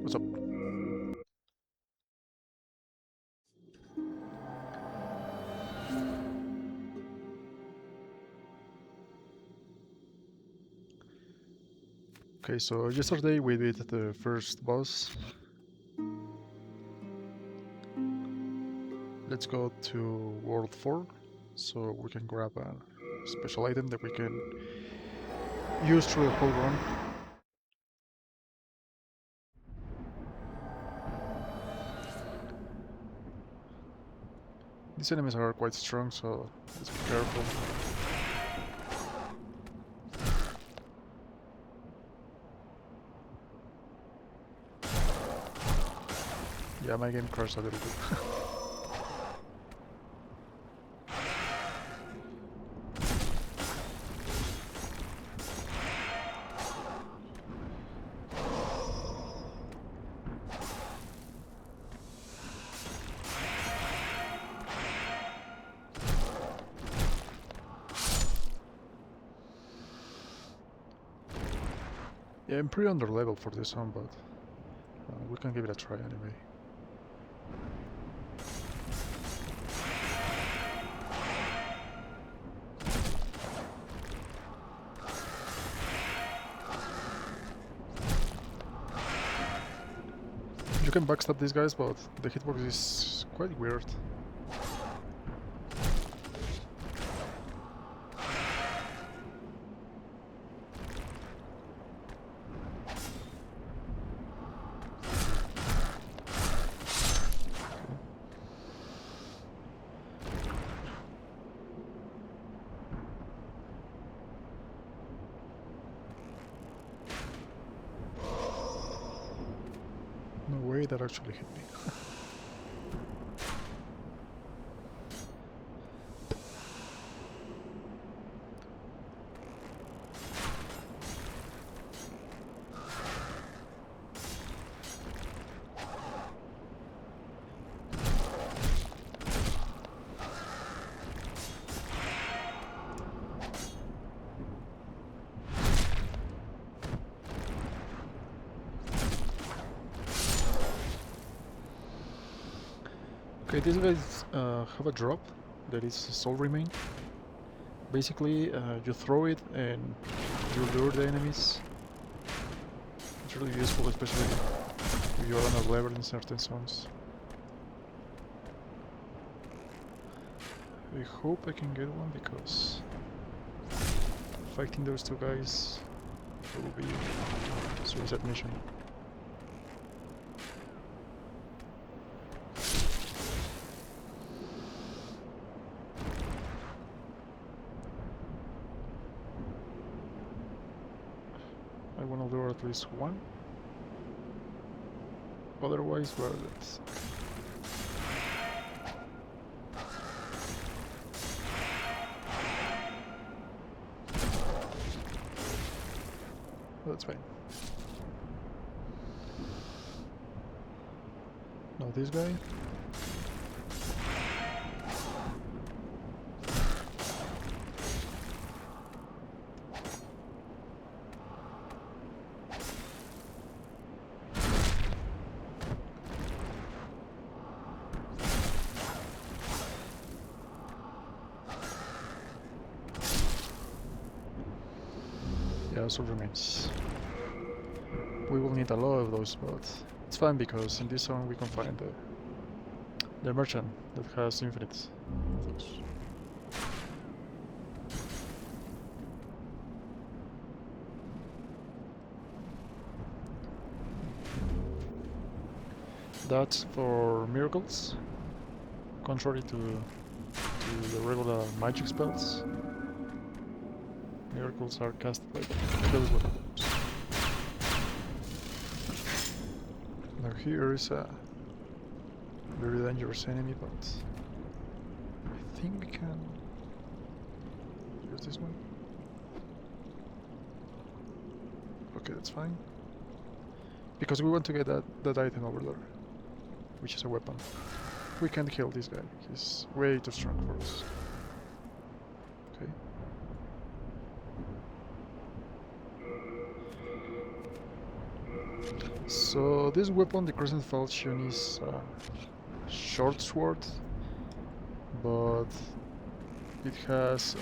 What's up? Okay, so yesterday we did the first boss. Let's go to World 4 so we can grab a special item that we can use through the whole run. These enemies are quite strong, so let's be careful. Yeah, my game crashed a little bit. Yeah, I'm pretty under level for this one, but we can give it a try anyway. You can backstab these guys, but the hitbox is quite weird. No way that actually hit me. Okay, these guys have a drop that is Soul Remain. Basically, you throw it and you lure the enemies. It's really useful, especially if you're on a level in certain zones. I hope I can get one because fighting those two guys will be a suicide mission. I want to lure at least one. Otherwise, well, that's... That's fine. Now this guy. Yeah, Soul Remains. We will need a lot of those, but it's fine because in this zone we can find the merchant that has infinite of those. That's for miracles, contrary to the regular magic spells. Miracles are cast by those weapons. Now here is a very dangerous enemy, but I think we can use this one. Okay, that's fine. Because we want to get that item over there, which is a weapon. We can't kill this guy, he's way too strong for us. Okay. So this weapon, the Crescent Falchion, is a short sword, but it has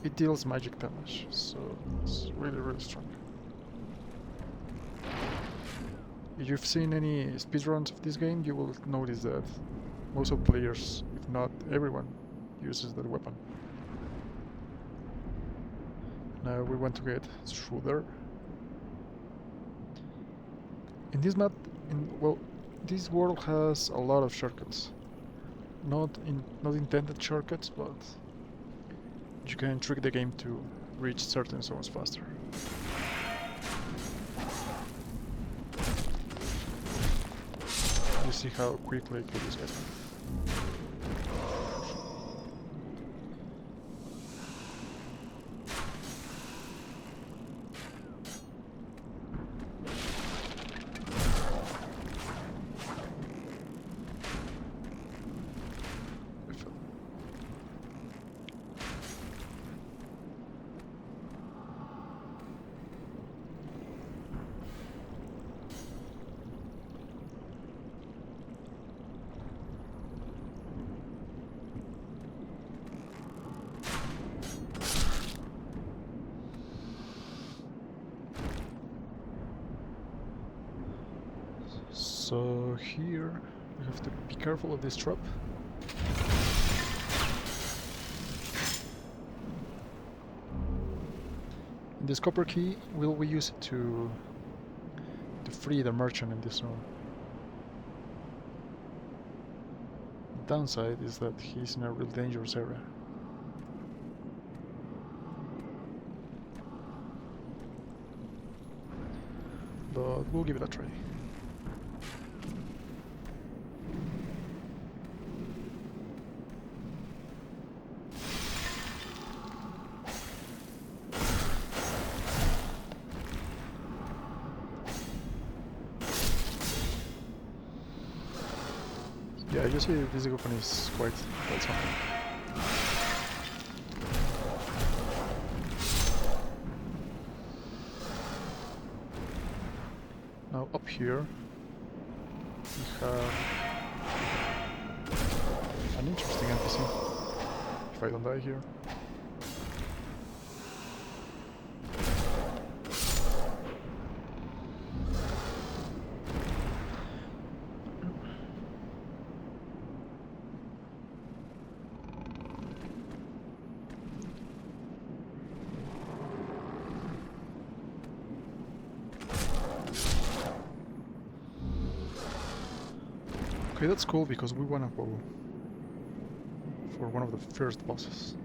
it deals magic damage, so it's really strong. If you've seen any speedruns of this game, you will notice that most of the players, if not everyone, uses that weapon. Now we want to get through there. In this map, well, this world has a lot of shortcuts. Not intended shortcuts, but you can trick the game to reach certain zones faster. You see how quickly I kill this guy. So here we have to be careful of this trap. And this copper key, we use it to free the merchant in this zone. The downside is that he's in a real dangerous area. But we'll give it a try. Yeah, you see this weapon is quite something. Now up here we have an interesting NPC, if I don't die here. Okay, that's cool because we wanna go for one of the first bosses.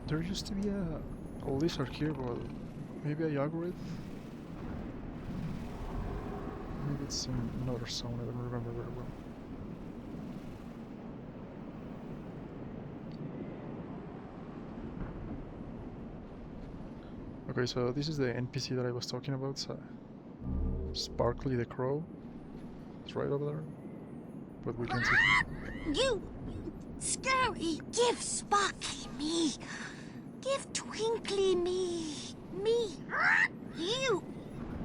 There used to be a lizard here, but maybe a Yagoroth? Maybe it's in another zone, I don't remember very well. Okay, so this is the NPC that I was talking about, Sparkly the Crow. It's right over there, but we can't see. You! Scary! Give Sparkly me! Give Twinkly me! Me! You!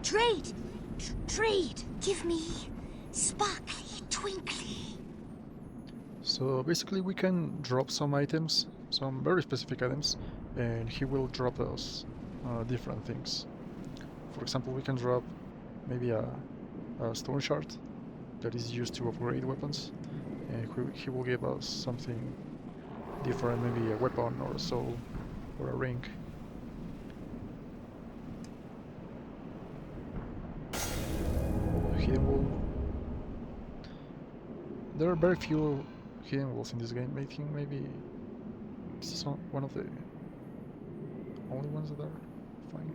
Trade! Trade! Give me Sparkly, Twinkly! So basically we can drop some items, some very specific items, and he will drop us different things. For example, we can drop maybe a stone shard that is used to upgrade weapons, and he will give us something different, maybe a weapon or a soul or a ring. Hidden wall. There are very few hidden walls in this game. I think maybe it's one of the only ones that are fine.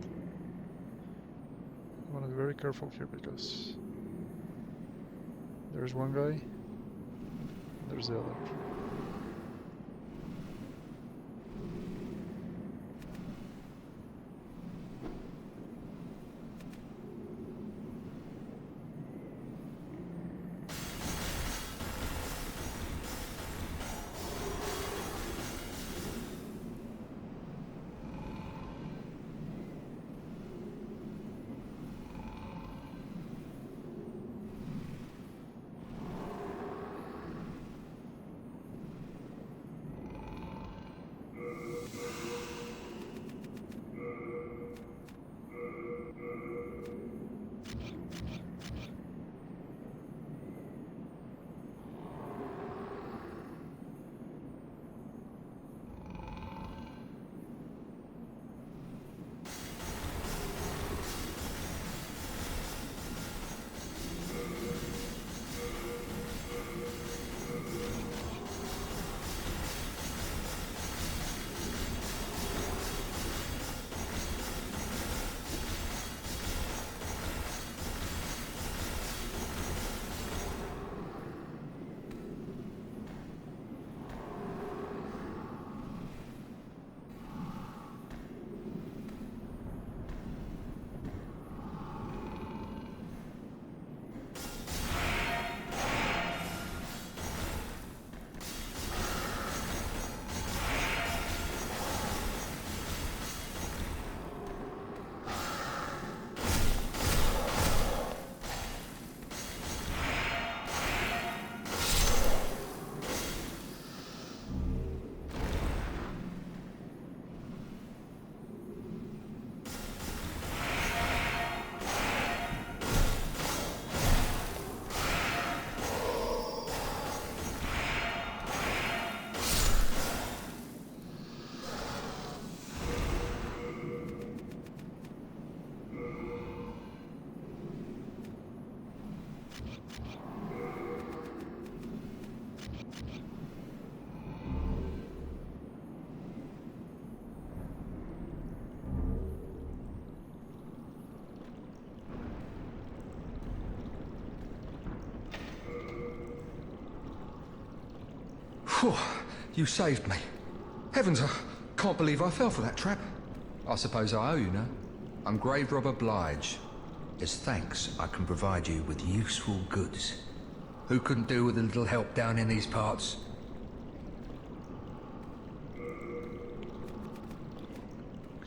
I want to be very careful here because there's one guy, there's the other. Phew, you saved me. Heavens, I can't believe I fell for that trap. I suppose I owe you now. I'm grave robber Blige. As thanks, I can provide you with useful goods. Who couldn't do with a little help down in these parts?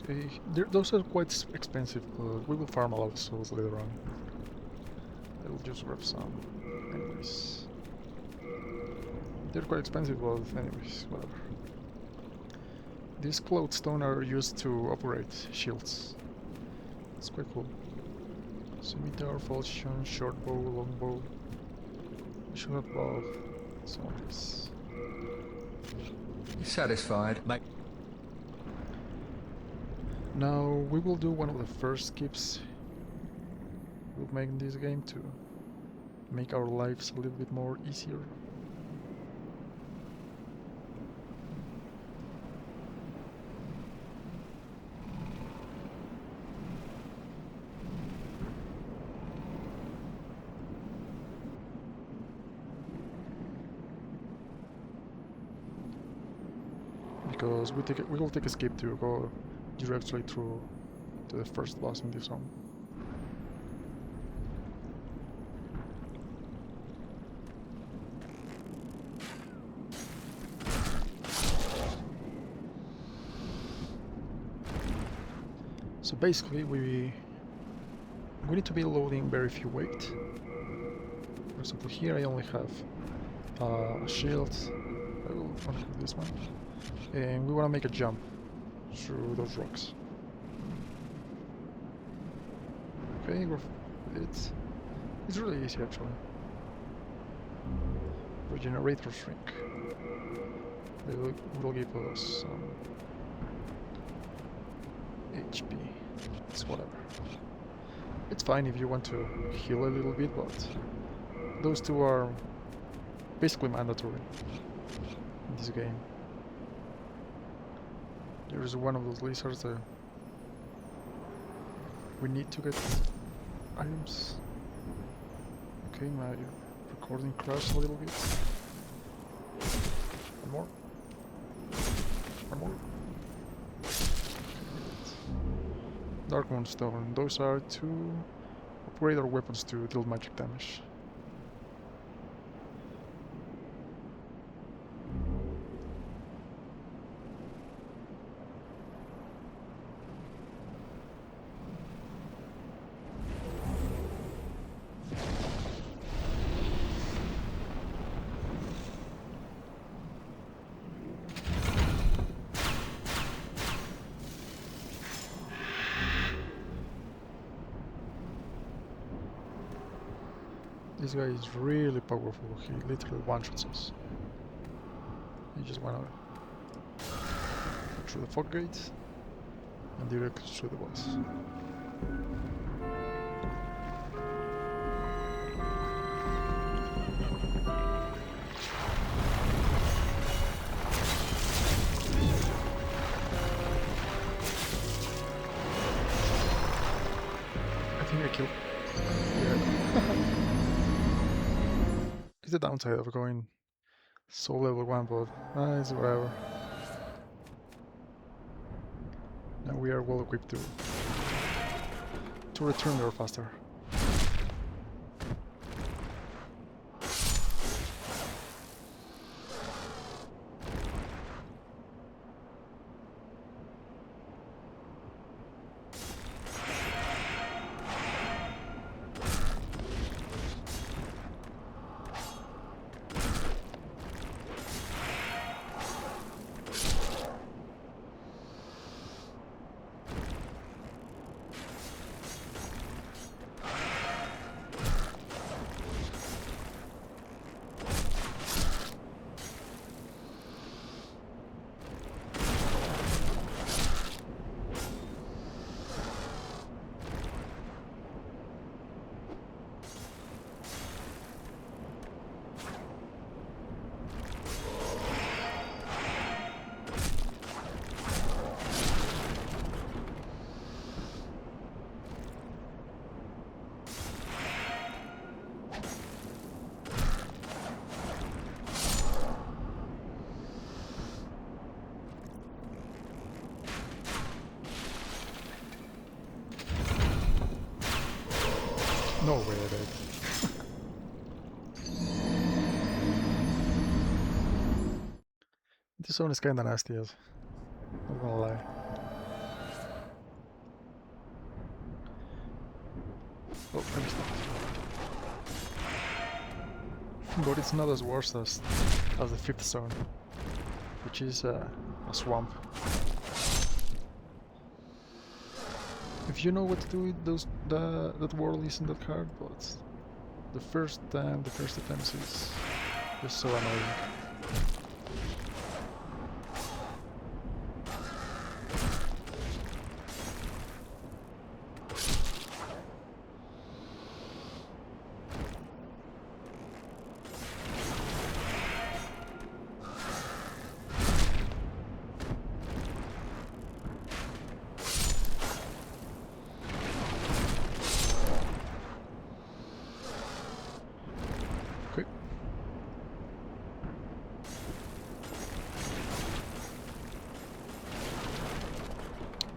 Okay, those are quite expensive, but we will farm a lot of souls later on. I will just grab some. Anyways. They're quite expensive, but anyways, whatever. These cloudstone are used to operate shields. It's quite cool. Scimitar, falchion, short bow, long bow. I should have bought some of these. You satisfied? Mate. Now we will do one of the first skips we'll make in this game to make our lives a little bit more easier. Because we will take a skip to go directly through to the first boss in this zone. So basically we need to be loading very few weight. For example, here I only have a shield. I will unhook this one. And we want to make a jump through those rocks. Okay, it's really easy actually. Regenerator shrink. Will give us some HP. It's whatever. It's fine if you want to heal a little bit, but those two are basically mandatory in this game. There's one of those lizards that we need to get items. Okay, my recording crashed a little bit. One more. One more. Dark Moonstone. Those are to upgrade our weapons to deal magic damage. This guy is really powerful, he literally one-shots us. You just wanna through the fog gate and directly through the boss. I think I killed. Yeah. It's the downside of going so level 1, but it's whatever. Now we are well equipped to return there faster. No way I did. This zone is kinda nasty, yes. Not gonna lie. Oh, I missed it. But it's not as worse as the 5th zone, which is a swamp. If you know what to do with that world is in that card, but the first attempts is just so annoying. Okay.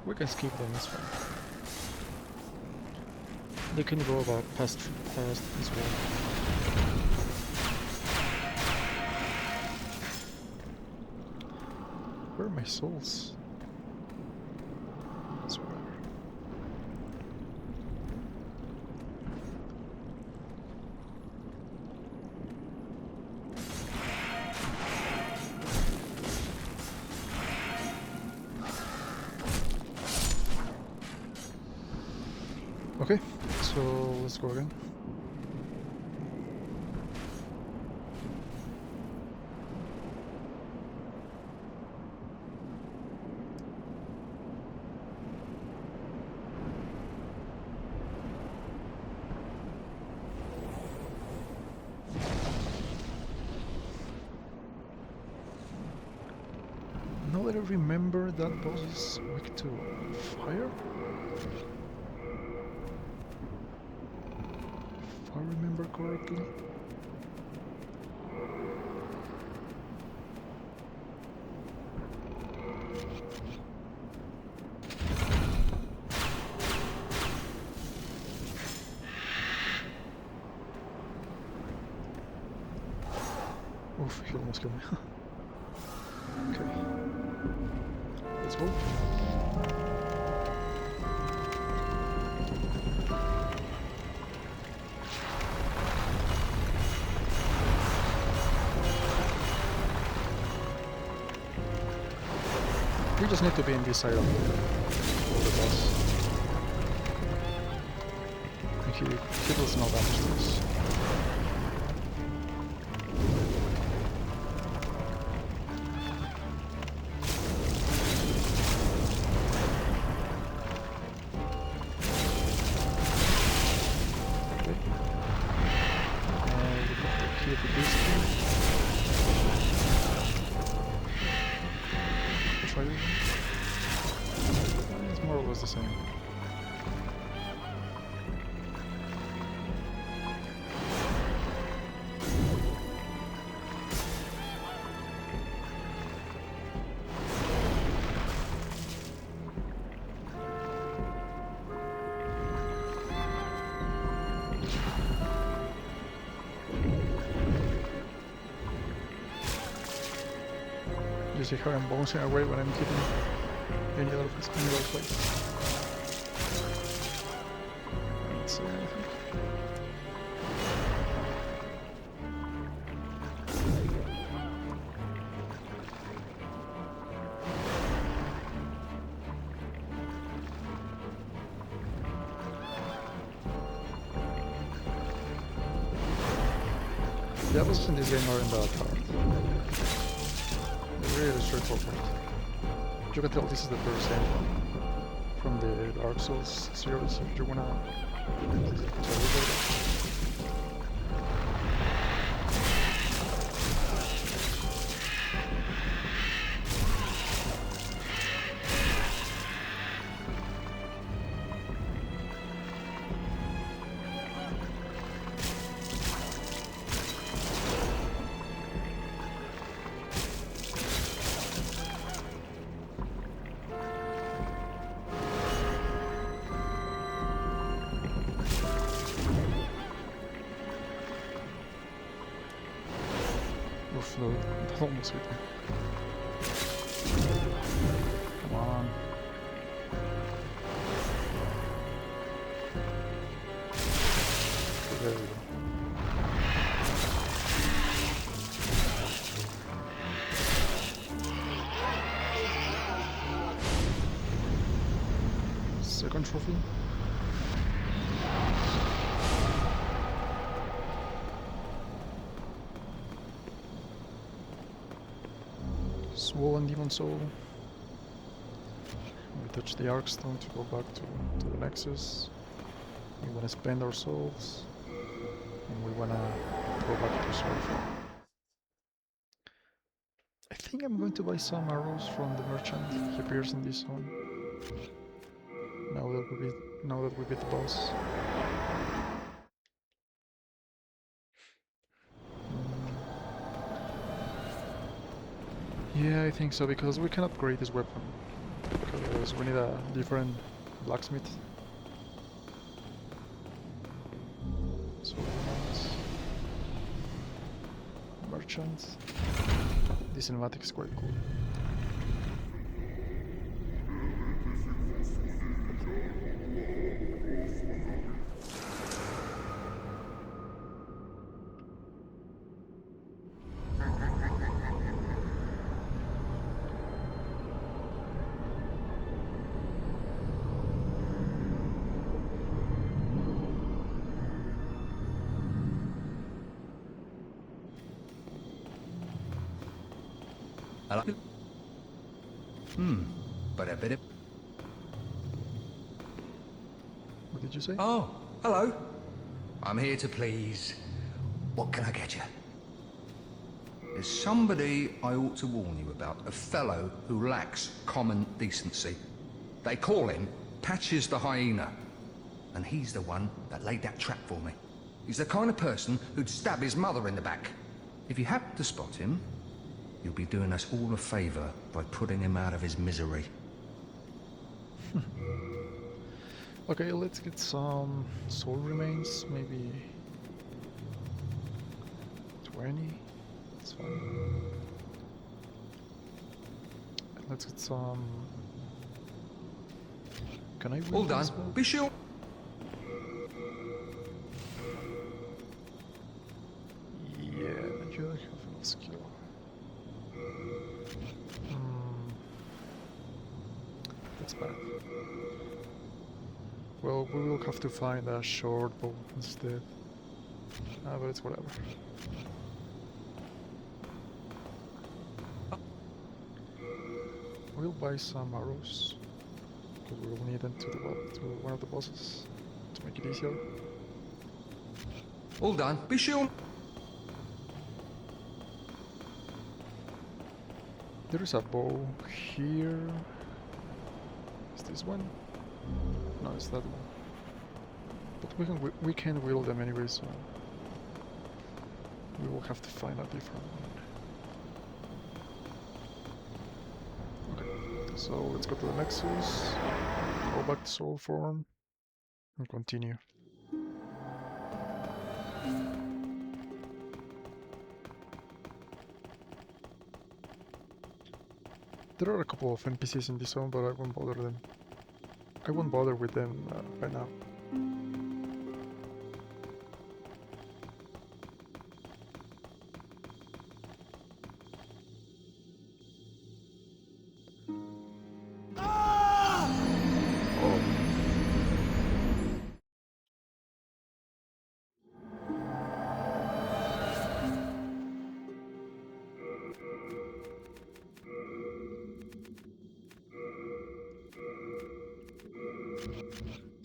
We can skip them, it's fine. They can go about past this wall. Where are my souls? It's whatever. Okay, so let's go again. Now that I remember, that boss is weak to fire? If I remember correctly. Oof, he almost killed me. Okay. Let's go. We just need to be in this side of the boss. And he does no damage to us. Okay. And we got the key for this thing. Try it. It's more or less the same. You see how I'm bouncing away when I'm hitting any other place. Let's see anything. The others in this game are in that hard. Really straightforward. You can tell this is the first game from the Dark Souls series if you wanna try it. that almost hit me. Come on. Okay, there we go. Second trophy. Swollen Demon Soul. We touch the Arkstone to go back to the Nexus. We wanna spend our souls. And we wanna go back to Soulfall. I think I'm going to buy some arrows from the merchant. He appears in this zone. Now that we beat the boss. Yeah, I think so, because we can upgrade this weapon. Because we need a different blacksmith. So, merchant. This cinematic is quite cool. But a bit of... What did you say? Oh, hello. I'm here to please. What can I get you? There's somebody I ought to warn you about. A fellow who lacks common decency. They call him Patches the Hyena. And he's the one that laid that trap for me. He's the kind of person who'd stab his mother in the back. If you happen to spot him, you'll be doing us all a favor by putting him out of his misery. Okay, let's get some soul remains, maybe 20. That's fine. And let's get some. Can I win All done. this one? Be sure. Yeah, you have any skill. That's bad. Well, we will have to find a short bow instead. But it's whatever. We'll buy some arrows, because we will need them to one of the bosses to make it easier. All done. Be sure. There is a bow here. Is this one? No, it's that one. But we can wield them anyway, so we will have to find a different one. Okay, so let's go to the Nexus, go back to Soul Form, and continue. There are a couple of NPCs in this zone, but I won't bother them. I won't bother with them by now.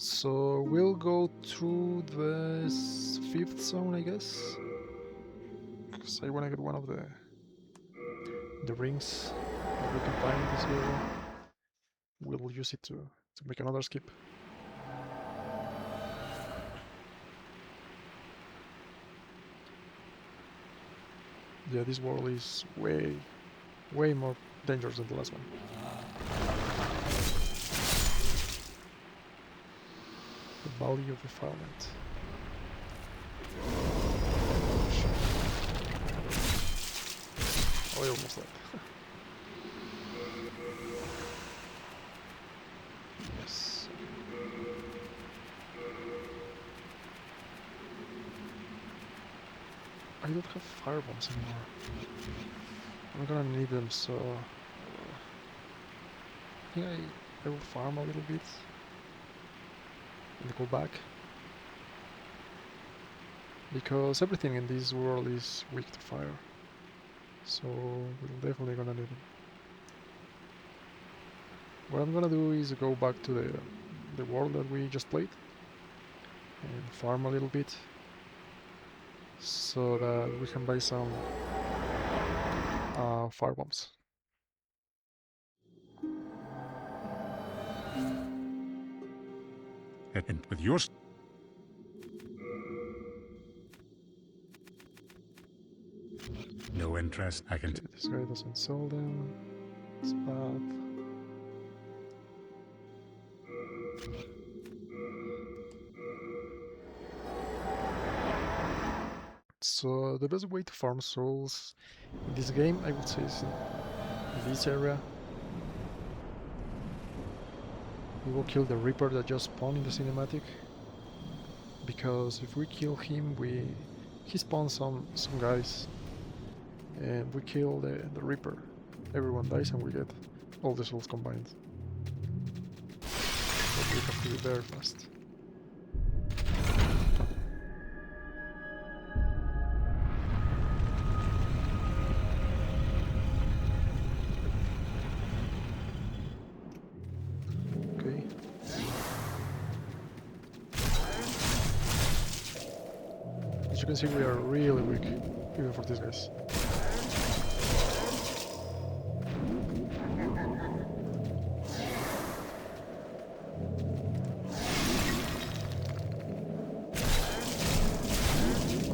So we'll go through the 5th zone, I guess, because I want to get one of the rings that we can find in this area. We'll use it to make another skip. Yeah, this world is way more dangerous than the last one. The Valley of Defilement. Oh, I almost died. Yes. I don't have firebombs anymore. I'm gonna need them, so I think I will farm a little bit and go back. Because everything in this world is weak to fire. So we're definitely gonna need them. What I'm gonna do is go back to the world that we just played and farm a little bit so that we can buy some firebombs. And with yours. No interest, I can. Okay, this guy doesn't sell them. It's bad. So the best way to farm souls in this game, I would say, is in this area. We will kill the Reaper that just spawned in the cinematic. Because if we kill him, he spawns some guys, and we kill the Reaper. Everyone dies, and we get all the souls combined. But we have to be very fast. Okay. As you can see, we are really weak, even for these guys.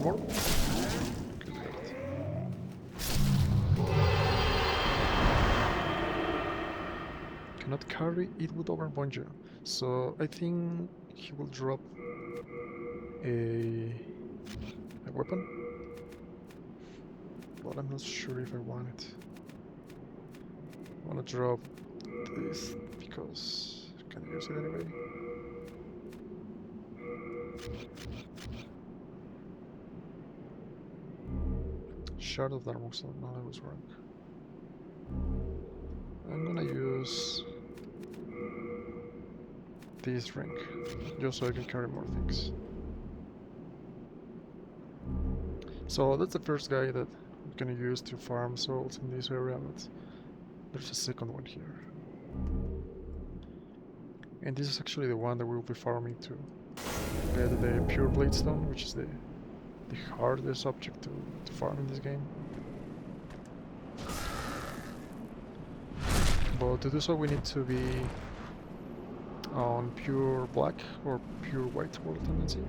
More? Okay, got it. Cannot carry it with Overbunja, so I think he will drop a weapon, but I'm not sure if I want it. I want to drop this because I can use it anyway. Shard of Darmoxon, no, I was wrong. I'm gonna use this ring, just so I can carry more things. So that's the first guy that I'm gonna use to farm souls in this area, but there's a second one here. And this is actually the one that we'll be farming to get the Pure Blade Stone, which is the hardest object to farm in this game. But to do so we need to be on pure black or pure white world tendency.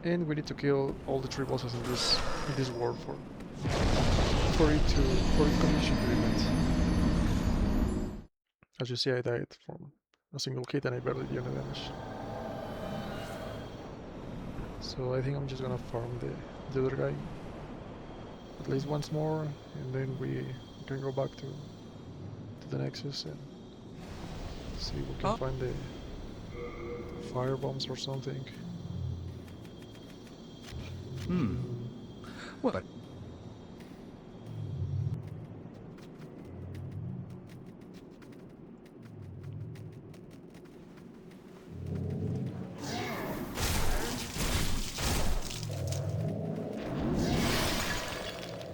And we need to kill all the 3 bosses in this world for it condition to be met. As you see, I died from a single hit and I barely did any damage. So I think I'm just gonna farm the other guy at least once more, and then we can go back to the Nexus and see if we can find the fire bombs or something. Well, but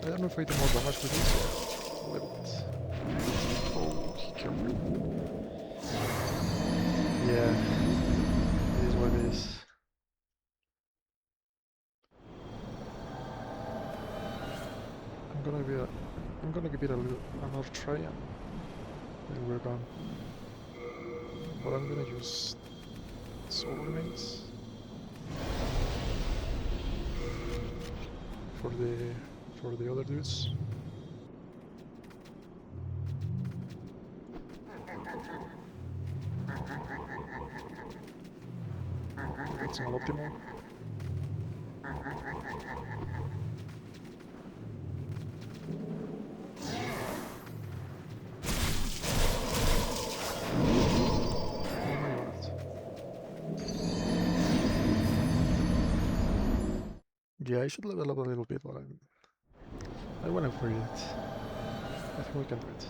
I don't know if I do more damage with this or a little bit. Oh, he killed me. Yeah, it is what it is. I'm gonna give it another try and then we're gone. But I'm gonna use soul remains for the other dudes. It's an optimal. Yeah, I should level up a little bit, but I want to upgrade it. I think we can do it.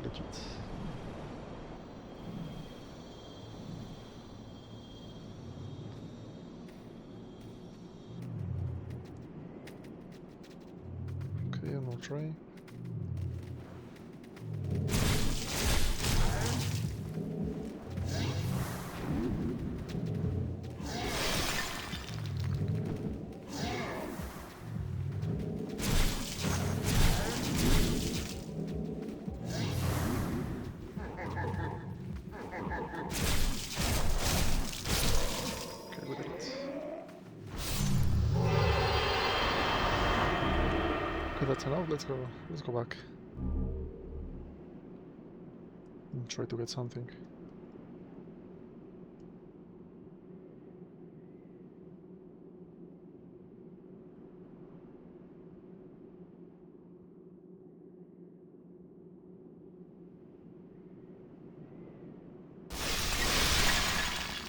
Legit. Okay, and we'll try. Okay, we did it. Okay, that's enough. Let's go. Let's go back and try to get something.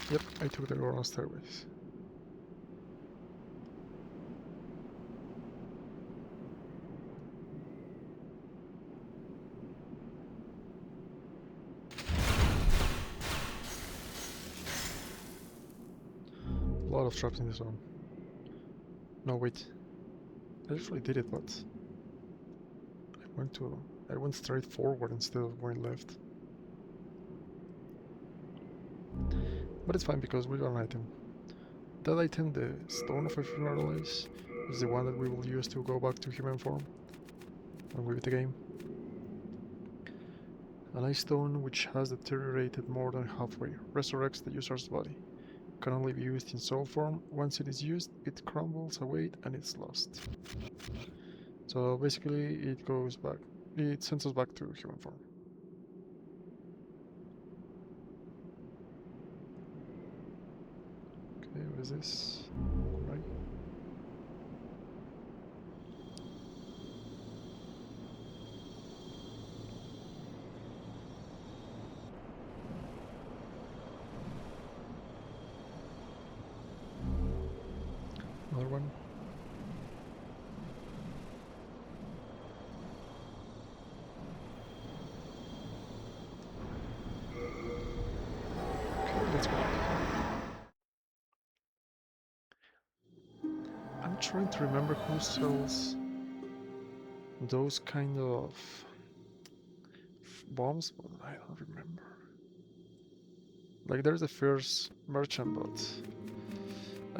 Yep, I took the Goron stairways. A lot of traps in this one. No, wait. I actually did it, but I went straight forward instead of going left. But it's fine because we got an item. That item, the Stone of Ephemeral Eyes, is the one that we will use to go back to human form when we beat the game. An ice stone which has deteriorated more than halfway resurrects the user's body. Can only be used in soul form. Once it is used, it crumbles away and it's lost. So basically it goes back, it sends us back to human form. Okay, what is this? Right. Another one. Okay, let's go. I'm trying to remember who sells those kind of bombs, but I don't remember. Like there's a fierce merchant, but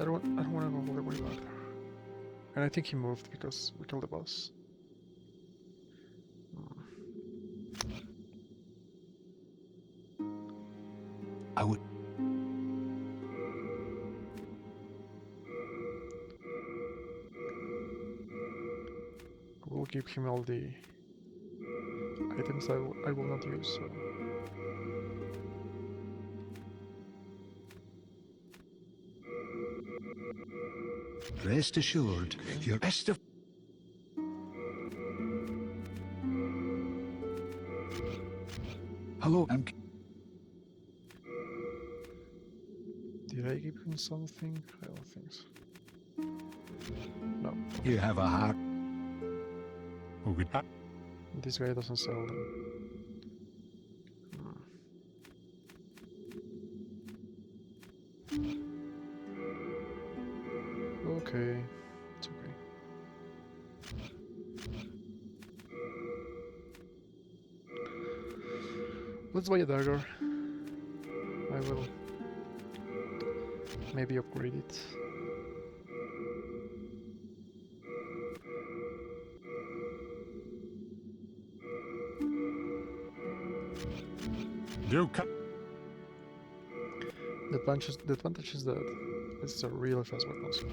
I don't want to go all the way back there. And I think he moved because we killed the boss. I would. We'll give him all the items I will not use. So. Rest assured, your best of... Hello, Did I give him something? I don't think so. No. You have a heart. Oh, good. This guy doesn't sell them. Okay, it's okay. Let's buy a dagger. I will maybe upgrade it. You cut. The advantage is that it's a really fast weapon. So.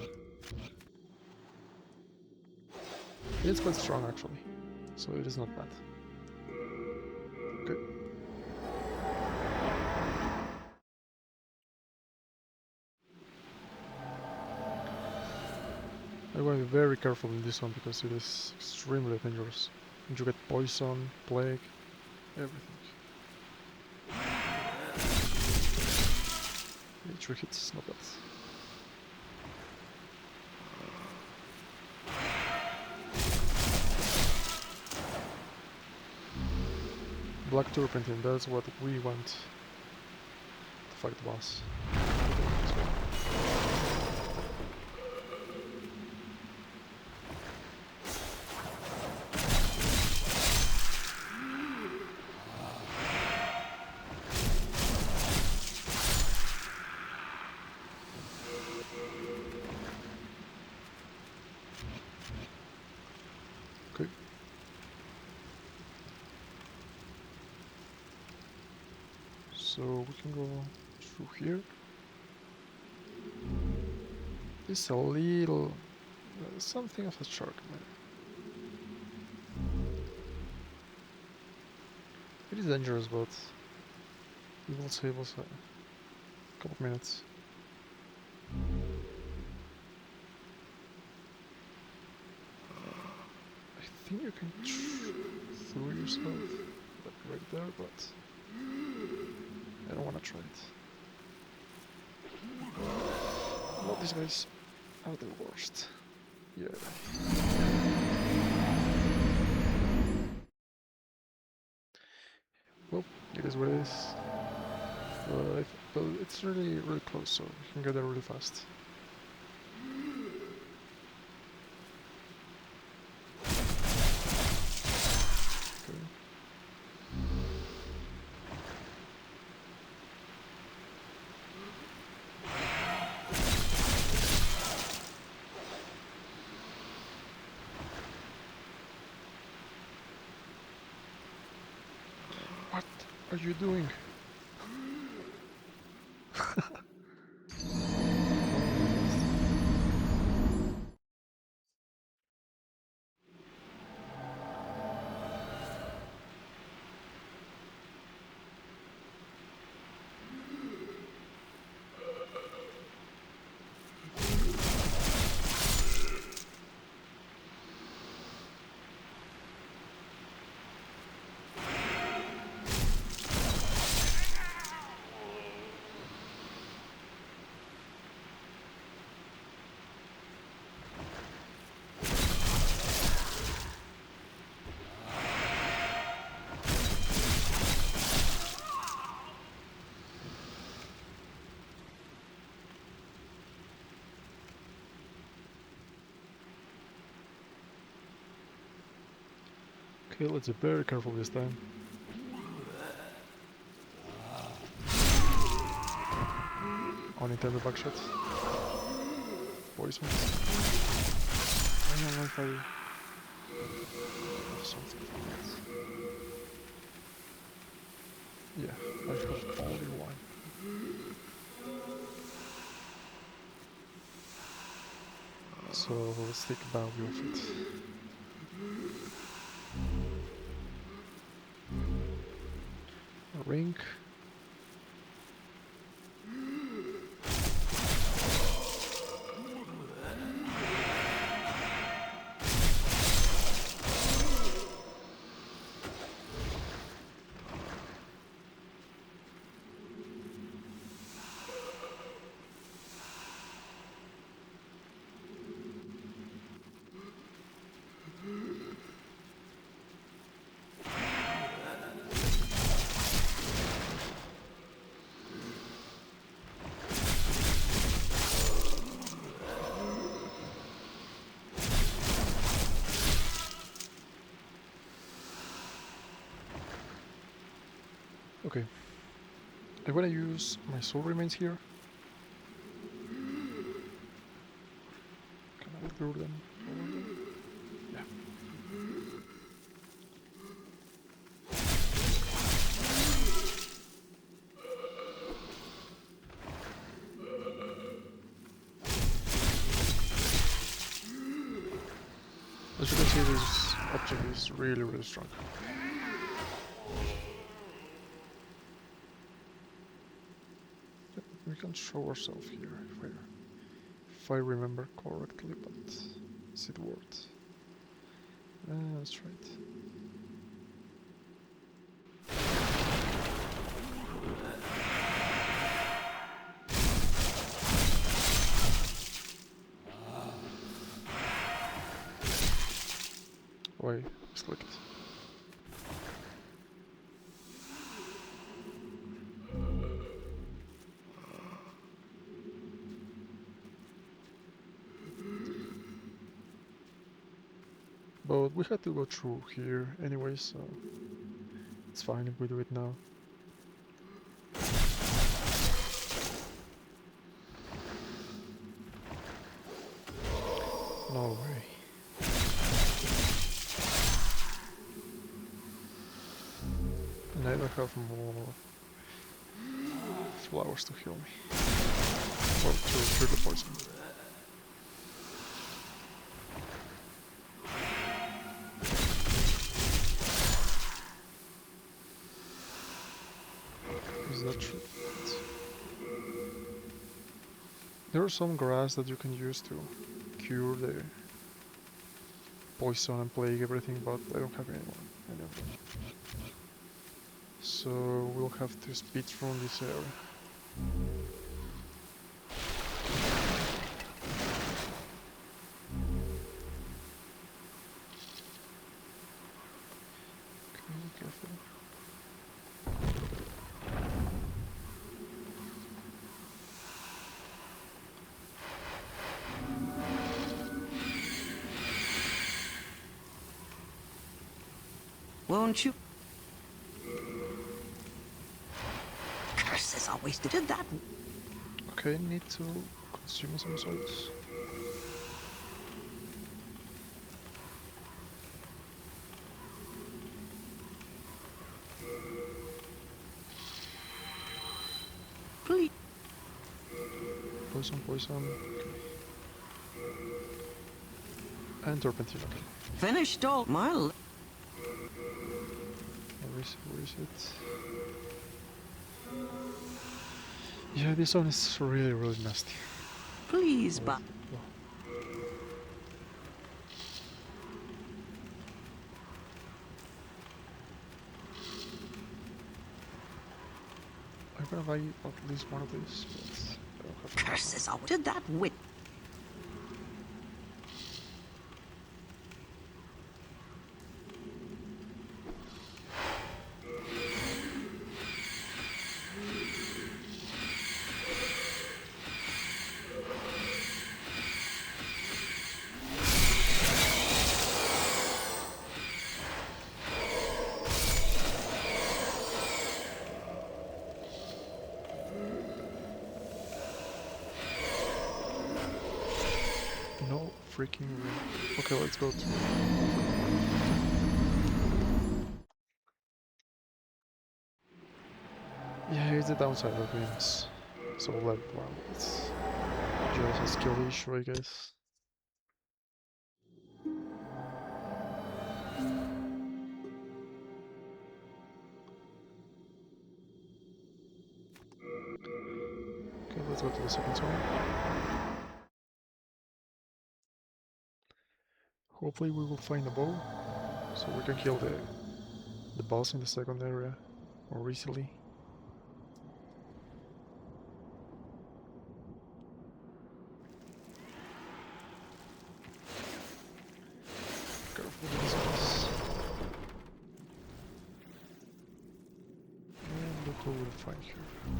It's quite strong actually, so it is not bad. Okay. I want to be very careful in this one because it is extremely dangerous. And you get poison, plague, everything. 3 hits, not bad. turpentine, that's what we want to fight the boss. Okay. So we can go through here. This is a little something of a shark, man. It is dangerous, but it will save us a couple minutes. I think you can throw yourself like right there, but I don't want to try it. Well, these guys are the worst. Yeah. Well, it is what it is. But it's really close, so you can get there really fast. Okay. What are you doing? Okay, let's be very careful this time. Unintended backshots. Poisons. I don't know if I have something for that. Yeah, I have only one. So let's take a bow with it. A ring. Okay. I'm gonna use my soul remains here. Can I lure them? Yeah. As you can see, this object is really strong. We can show ourselves here if I remember correctly, but is it worth? That's right. Wait, it's clicked. But we had to go through here anyway, so it's fine if we do it now. No way. And I don't have more flowers to heal me. Well, to cure the poison. Is that true? There's some grass that you can use to cure the poison and plague everything, but I don't have anyone. So we'll have to speed from this area. Okay, careful. Won't you? Curses, I wasted that. Okay, need to consume some salts. Please. Poison, poison. Okay. And turpentine, okay. Finished all my. Where is it? Yeah, this one is really nasty. Please, but. I'm gonna buy at least one of these, but I don't have enough. Curses, I did that wit. No freaking way. Okay, let's go to... Yeah, here's the downside of being so level. Well, it's just a skill issue, I guess. Okay, let's go to the second zone. Hopefully we will find a bow, so we can kill the boss in the second area more easily. Careful with these guys. And look who we'll find here.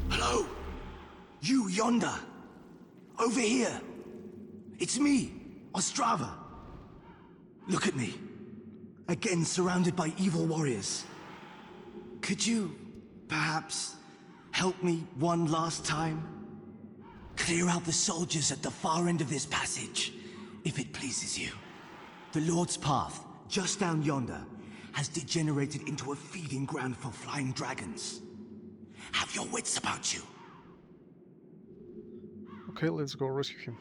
Hello? You yonder. Over here. It's me, Ostrava. Look at me. Again surrounded by evil warriors. Could you, perhaps, help me one last time? Clear out the soldiers at the far end of this passage, if it pleases you. The Lord's Path, just down yonder, has degenerated into a feeding ground for flying dragons. Have your wits about you. Okay, let's go rescue him.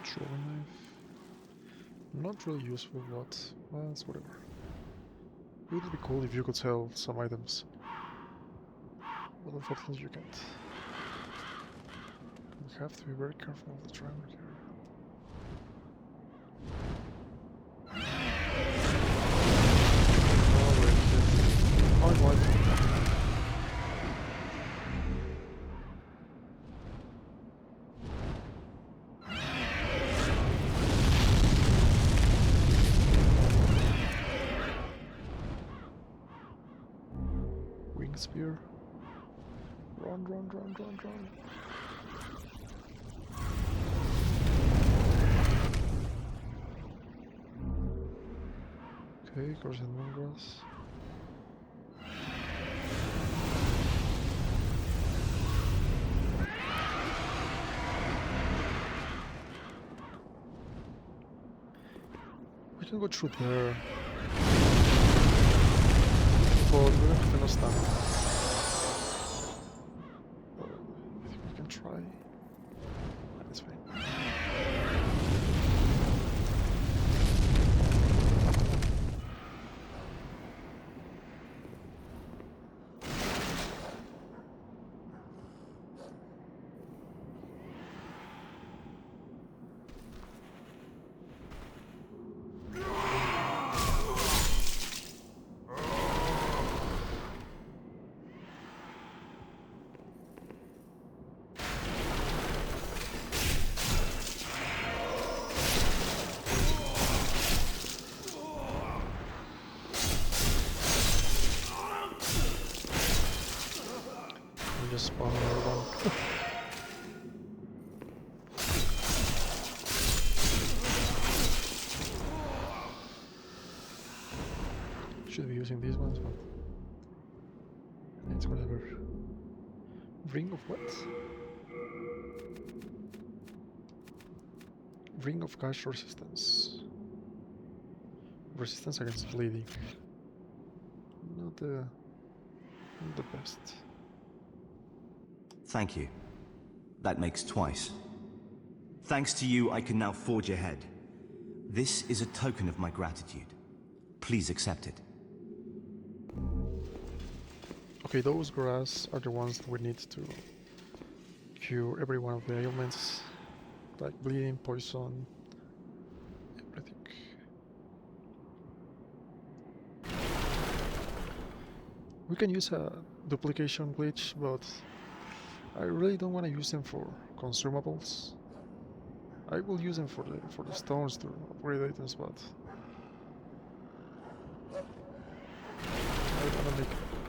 Throwing knife. Not really useful, but well, it's whatever. It would be cool if you could sell some items. But unfortunately you can't. We have to be very careful of the driver here. What? Wing spear. Run, run, run, run, run. Okay, crossing Moongrass. We can go through there. But we don't have enough stamina. I think we can try. That's fine. We just spawn another one. Should be using these ones, but it's whatever. Ring of what? Ring of Gash Resistance. Resistance against bleeding. Not the best. Thank you. That makes twice. Thanks to you, I can now forge ahead. This is a token of my gratitude. Please accept it. Okay, those grass are the ones that we need to cure every one of the ailments, like bleeding, poison, everything. We can use a duplication glitch, but I really don't want to use them for consumables. I will use them for the stones to upgrade items, but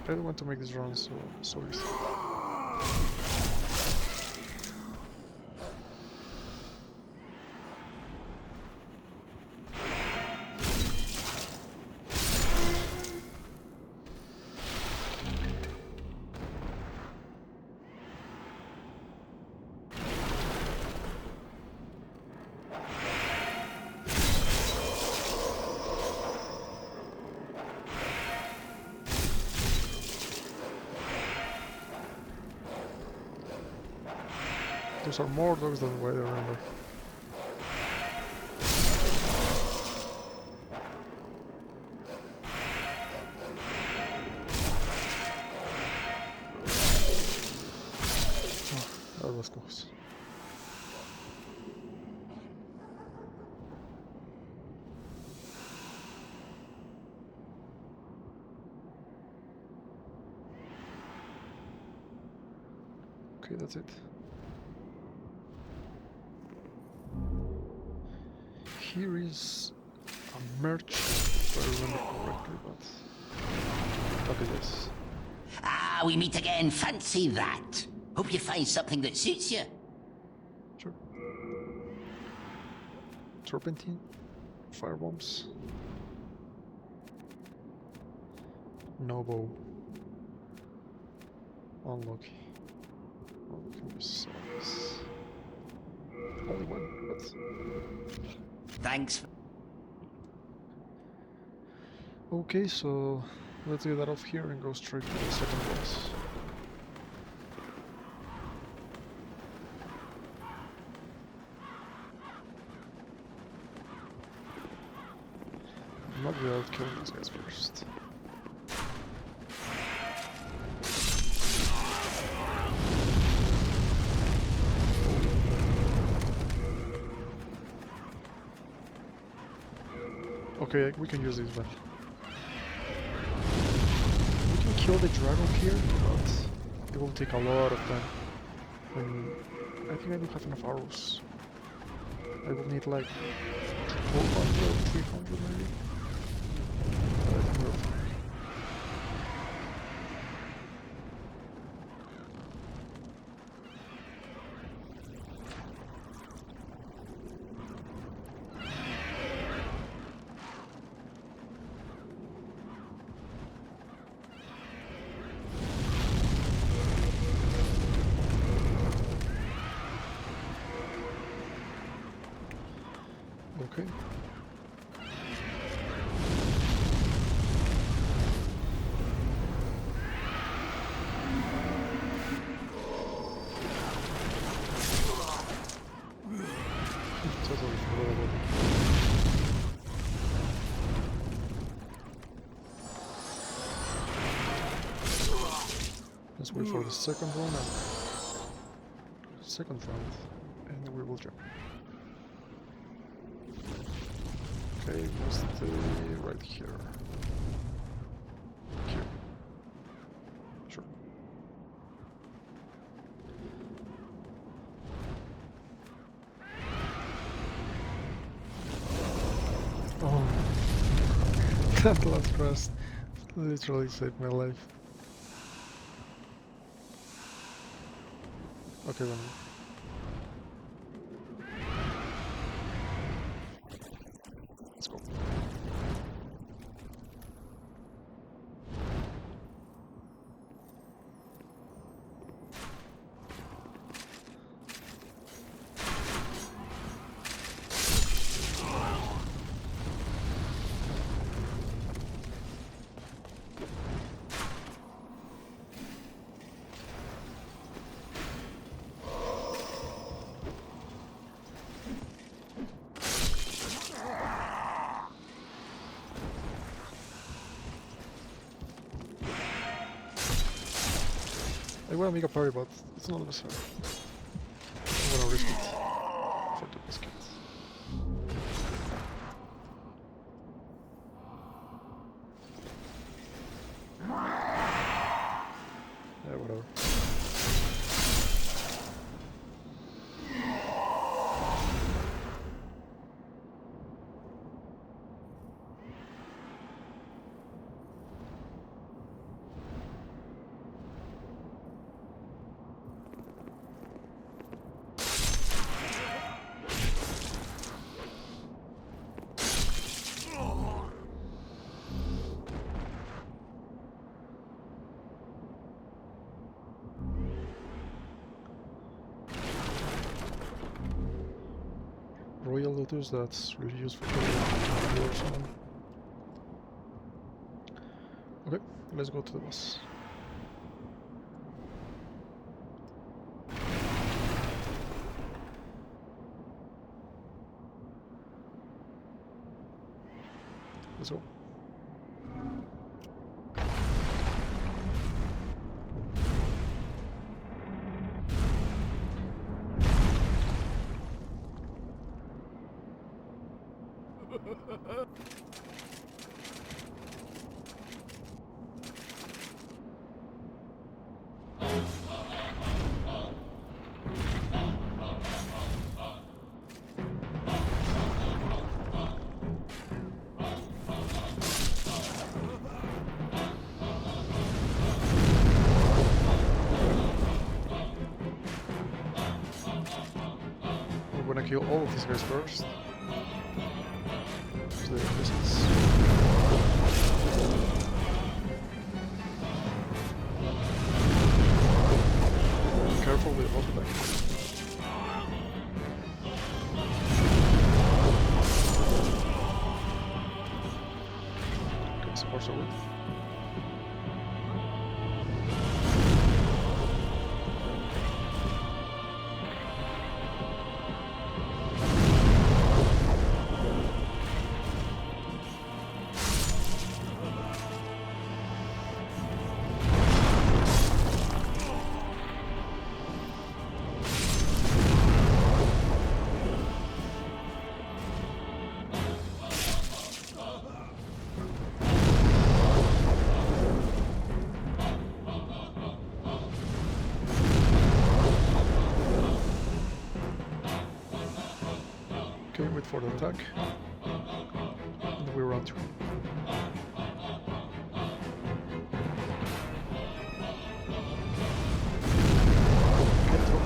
I don't want to make this run so easy. Those are more dogs than what I remember. Oh, that was close. Okay, that's it. Here is a merch, if I remember correctly, but look at this. Ah, we meet again. Fancy that. Hope you find something that suits you. Sure. Turpentine, fire bombs, no bow. Unlucky. Well, we can use this. Only one, but Thanks. okay, so let's get that off here and go straight to the second boss. Not without killing these guys first. Okay, we can use these, but we can kill the dragon here, but it will take a lot of time. And I think I don't have enough arrows. I will need like 400 or 300 maybe. But I think we're fine. Okay. Totally forgot about it. Let's wait for the second one and second round, and we will jump. Okay, we'll stay right here. Here. Sure. Oh, that last rest literally saved my life. Okay, then. Let's go. I want to make a party, but it's not necessary. I'm gonna risk it for the biscuits. Yeah, whatever. Royal Lotus, that's really useful for or someone. Okay, let's go to the boss. Let's go. We're gonna kill all of these guys first. So the distance. Careful with autoback. Okay, support so good. wait for the attack, and we run through. Get through.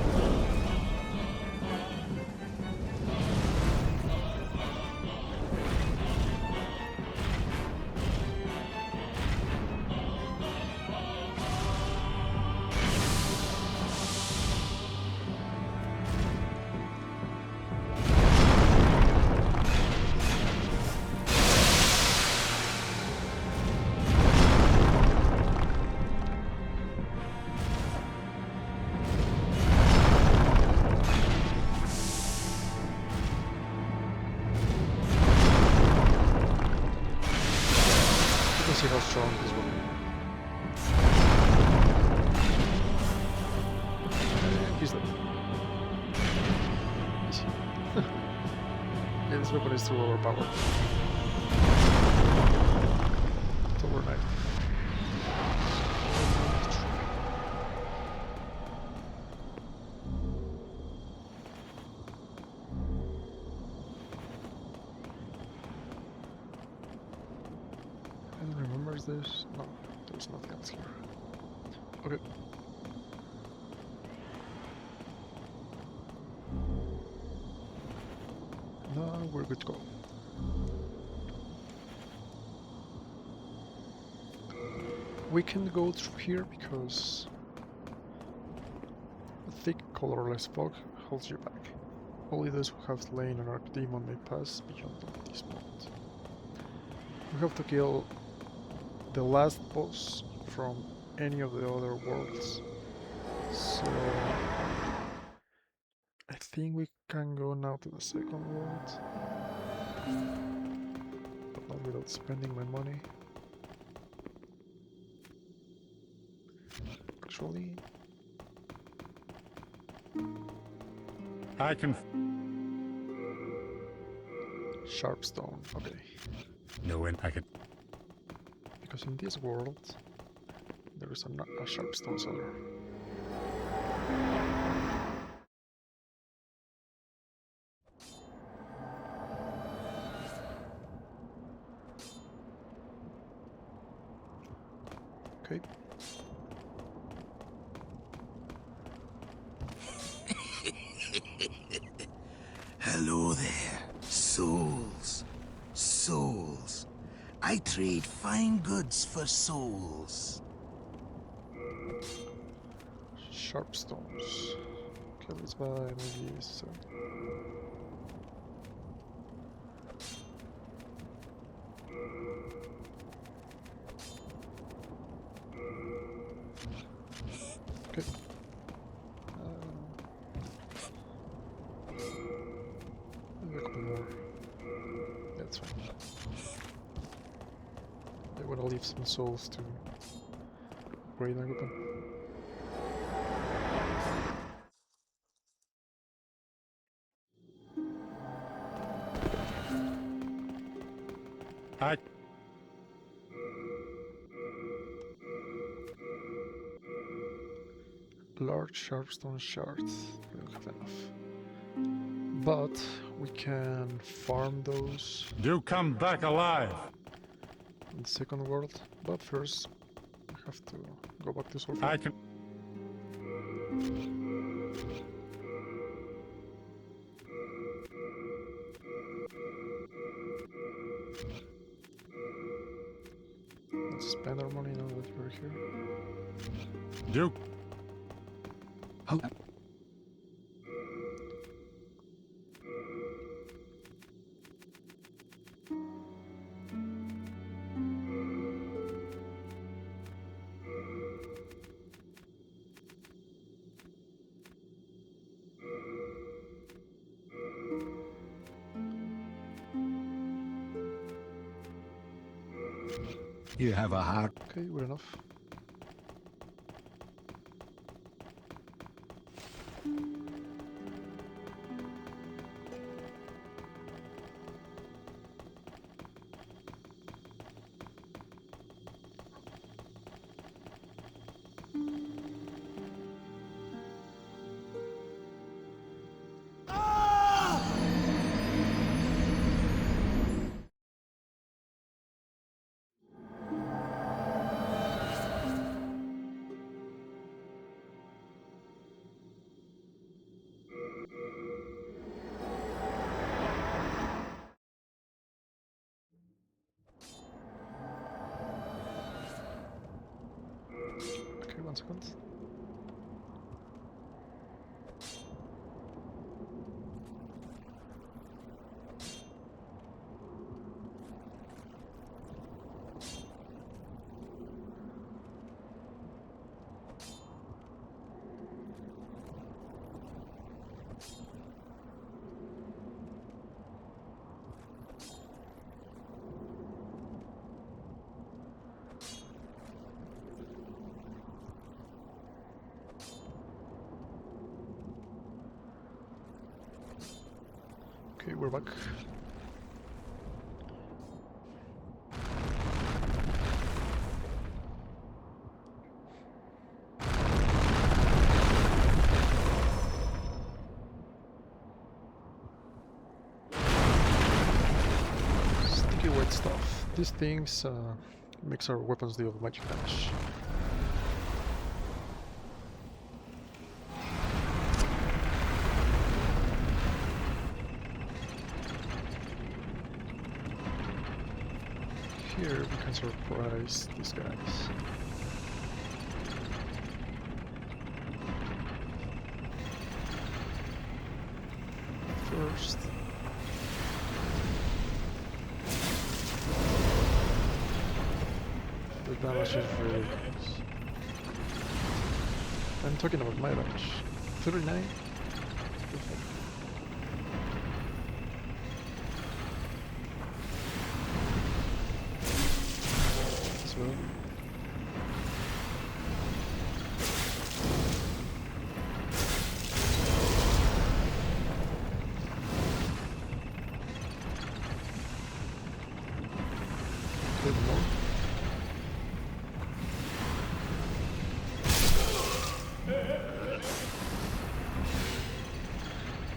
You can see how strong this one is. He's dead. Easy. Yeah, this weapon is too overpowered. It's overnight. Anyone remembers this? No, there's nothing else here. Okay. Now we're good to go. We can go through here because a thick colorless fog holds you back. Only those who have slain an archdemon may pass beyond this moment. We have to kill the last boss from any of the other worlds. So I think we can go now to the second world, but not without spending my money. Actually, I can. Sharpstone, okay. No one. I can. Because in this world, there is a Sharpstone seller. Okay. Hello there, souls. Souls. I trade fine goods for souls. Sharpstones. Okay, let's buy maybe so. Okay. Maybe a couple more. That's fine. I wanna leave some souls to upgrade my weapon. I. Large sharpstone shards. We don't have enough. But we can farm those Do come back alive. in the second world. But first, we have to go back to Soulfire. I can. Let's spend our money now that we're here. Do. Oh, You have a heart. Okay, good enough. 1 second. Okay, we're back. Sticky white stuff. These things makes our weapons deal magic damage. Here we can surprise these guys. First, the damage is really nice. I'm talking about my damage. 39? Perfect. As well. Good more.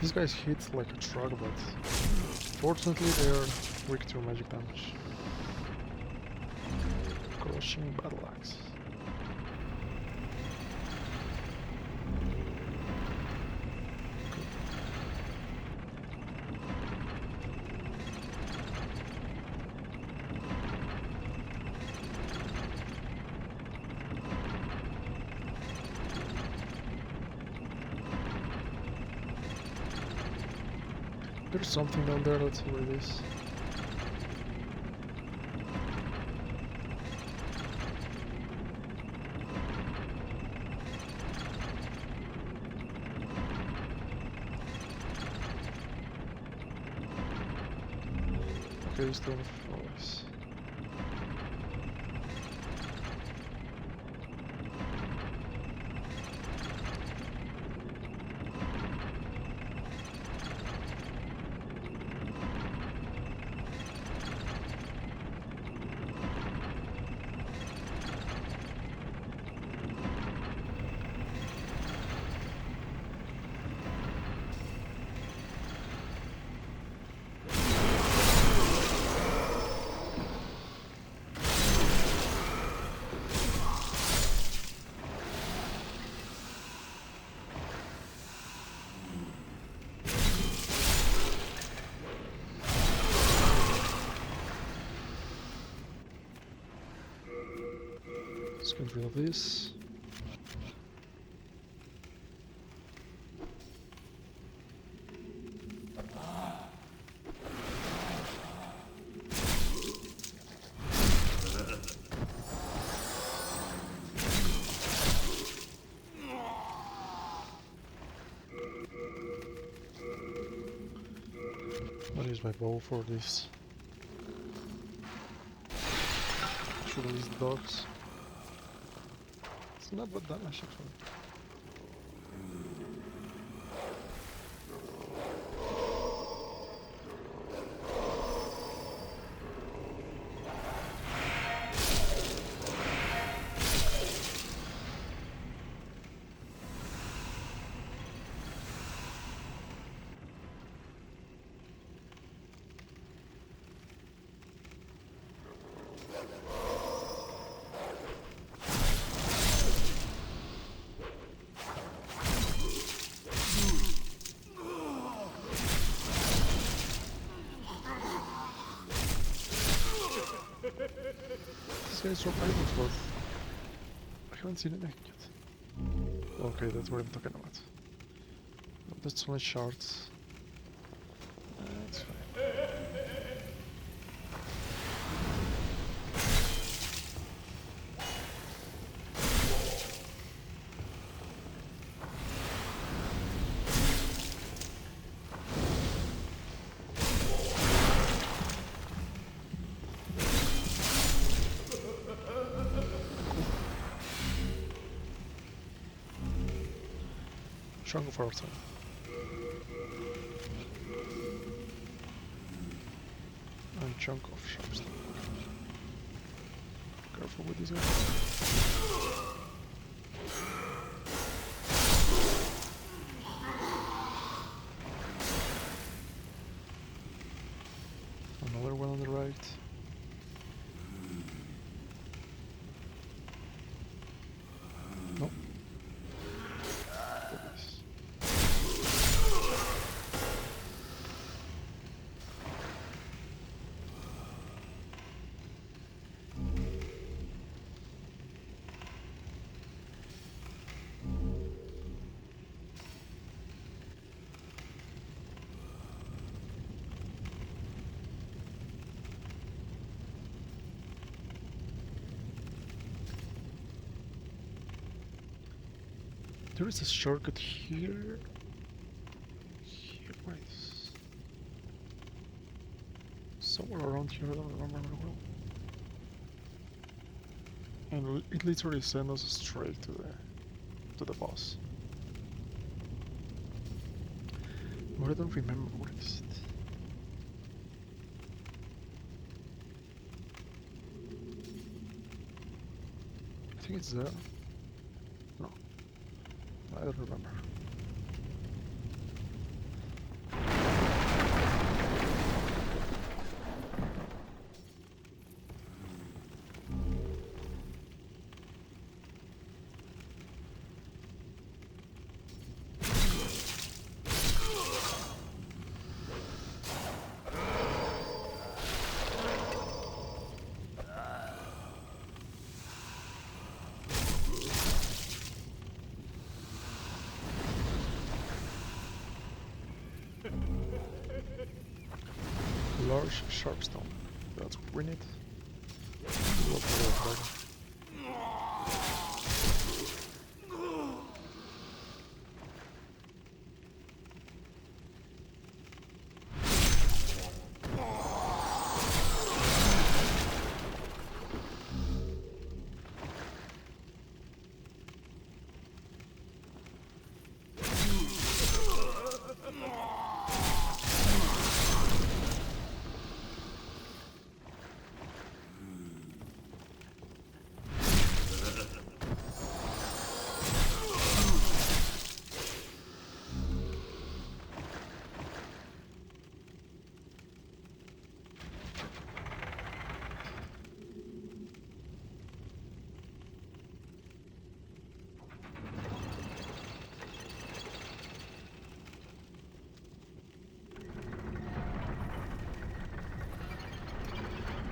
These guys hit like a truck, but fortunately they are weak to magic damage. Crushing battle axe. Okay. There's something down there, let's see what it is. Okay, still flawless. Let's get rid of this. I'll use my bow for this. Should have used dogs. It's not bad damage actually. This guy's surviving for... I haven't seen it yet. Okay, that's what I'm talking about. That's only shards. That's fine. Chunk of our time. And chunk of sharpstone. Careful with this guy. Another one on the right. Nope. There it is. There is a shortcut here. Here, where is? Somewhere around here, I don't remember very well. And it literally sends us straight to the boss. But I don't remember what is it. I think it's there. No. I don't remember. Large sharpstone. That's what we need. What more of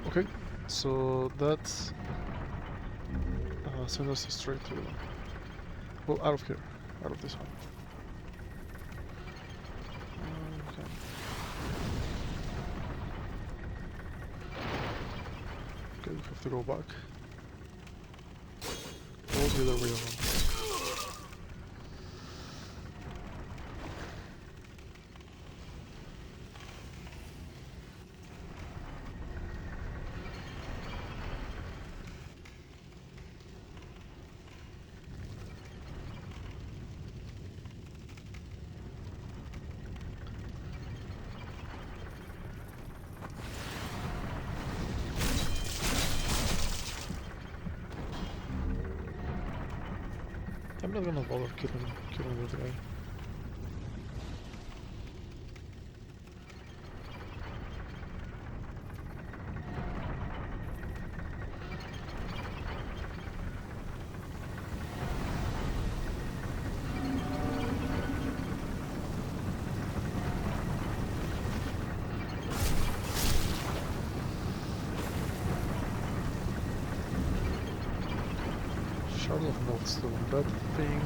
Okay, so that's send us straight to, well, out of here, out of this one. Okay. Okay, we have to go back. All the other way around. I'm not gonna bother killing that guy. Shard of Meltstone, that thing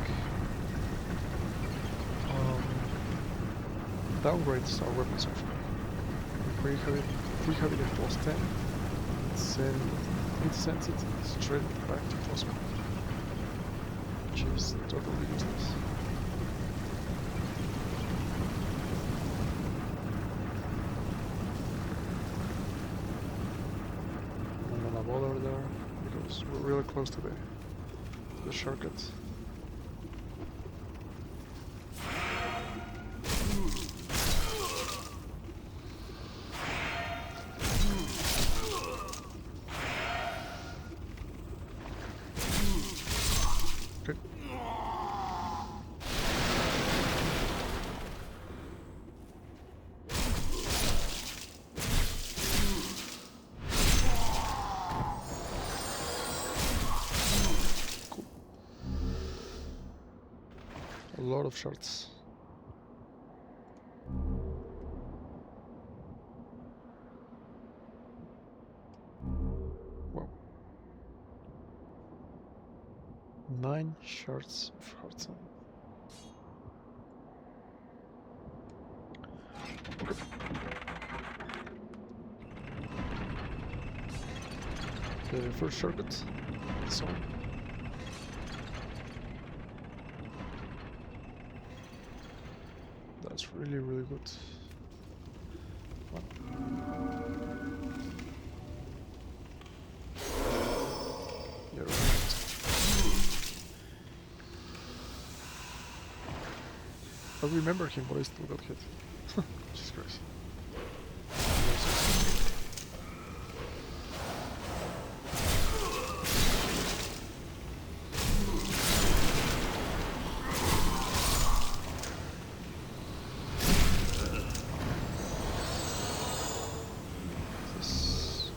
downgrades our weapons so far. Free heavy plus 10, it sends it straight back to Phosphor, which is totally useless. I'm gonna bother there because we're really close to the shortcut. Okay. Cool. A lot of shots. Wow. 9 shards of Heartsong. Okay. The first shortcut is on. That's really, really good. Wow. You're right. I remember him, but I still got hit. Jesus Christ. This-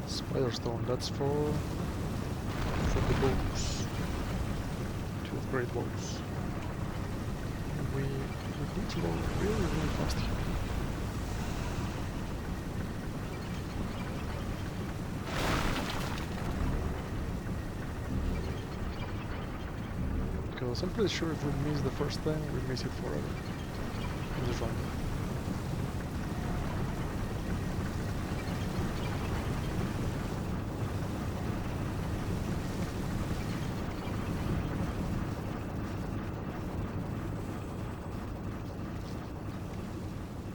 Spider Stone, that's for the bows. To upgrade bows. And we need to go really, really fast here. Because I'm pretty sure if we miss the first time, we miss it forever in this run.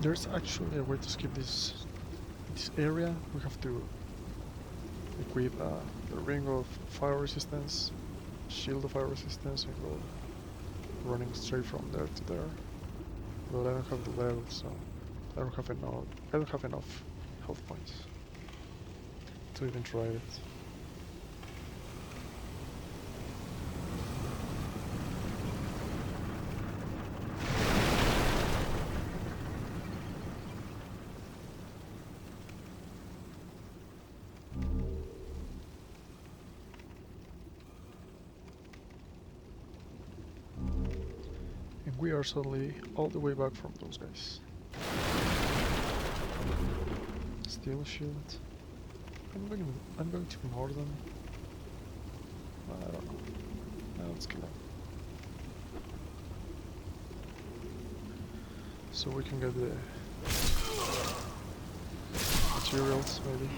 There's actually a way to skip this area. We have to equip the ring of fire resistance, shield of fire resistance, and go running straight from there to there. But I don't have the level, so I don't have enough health points to even try it. And we are suddenly all the way back from those guys. Steel shield. I'm going to ignore them. I don't know. Now let's kill them. So we can get the materials maybe.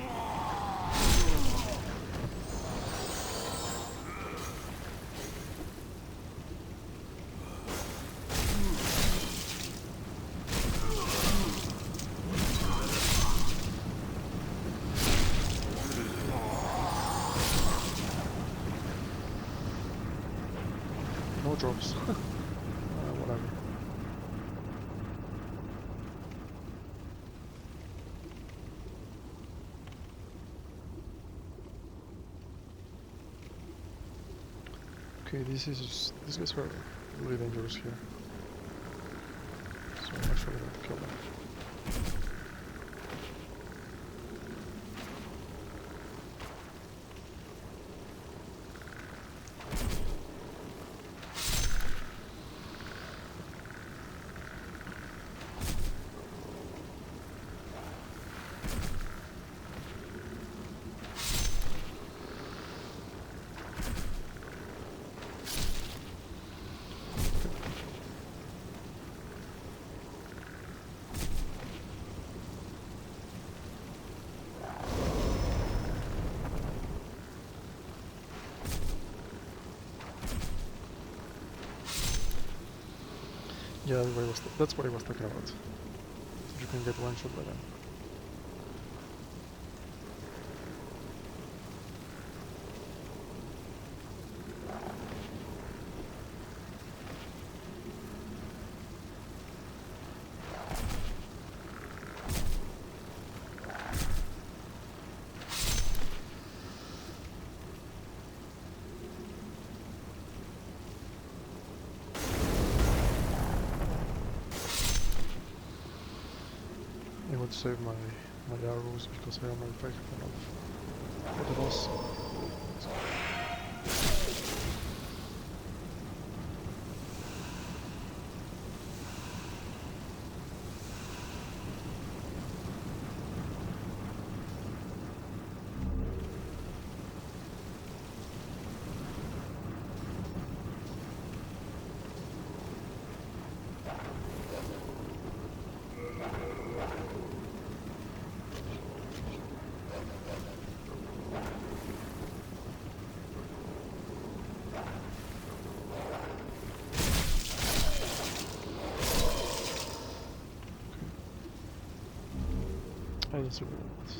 No drops. Whatever. Okay, these guys are really dangerous here. So I'm actually going to kill them. Yeah, that's what I was talking about. You can get one shot by them. I want to save my arrows because I don't know if I have enough for the boss. I don't see what it is.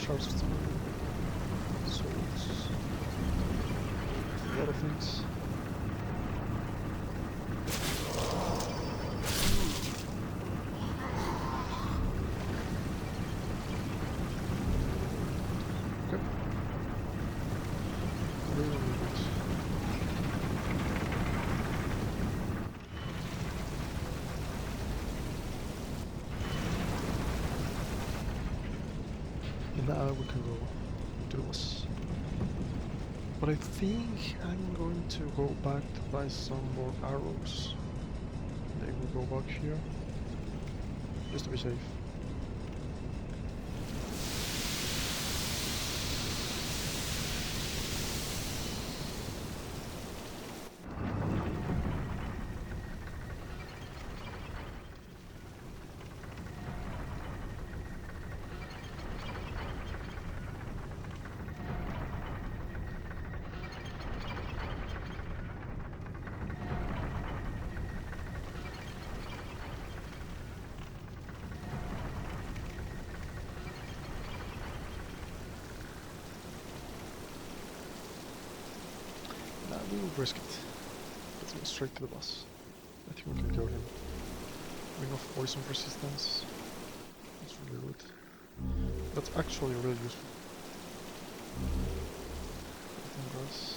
Swords, a lot of things. Okay. Really good. And now we can go to the boss. But I think I'm going to go back to buy some more arrows. Then we'll go back here. Just to be safe. We will risk it. Let's go straight to the boss. I think we can kill him. Ring of poison resistance. That's really good. That's actually really useful. Everything else.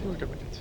We can make it.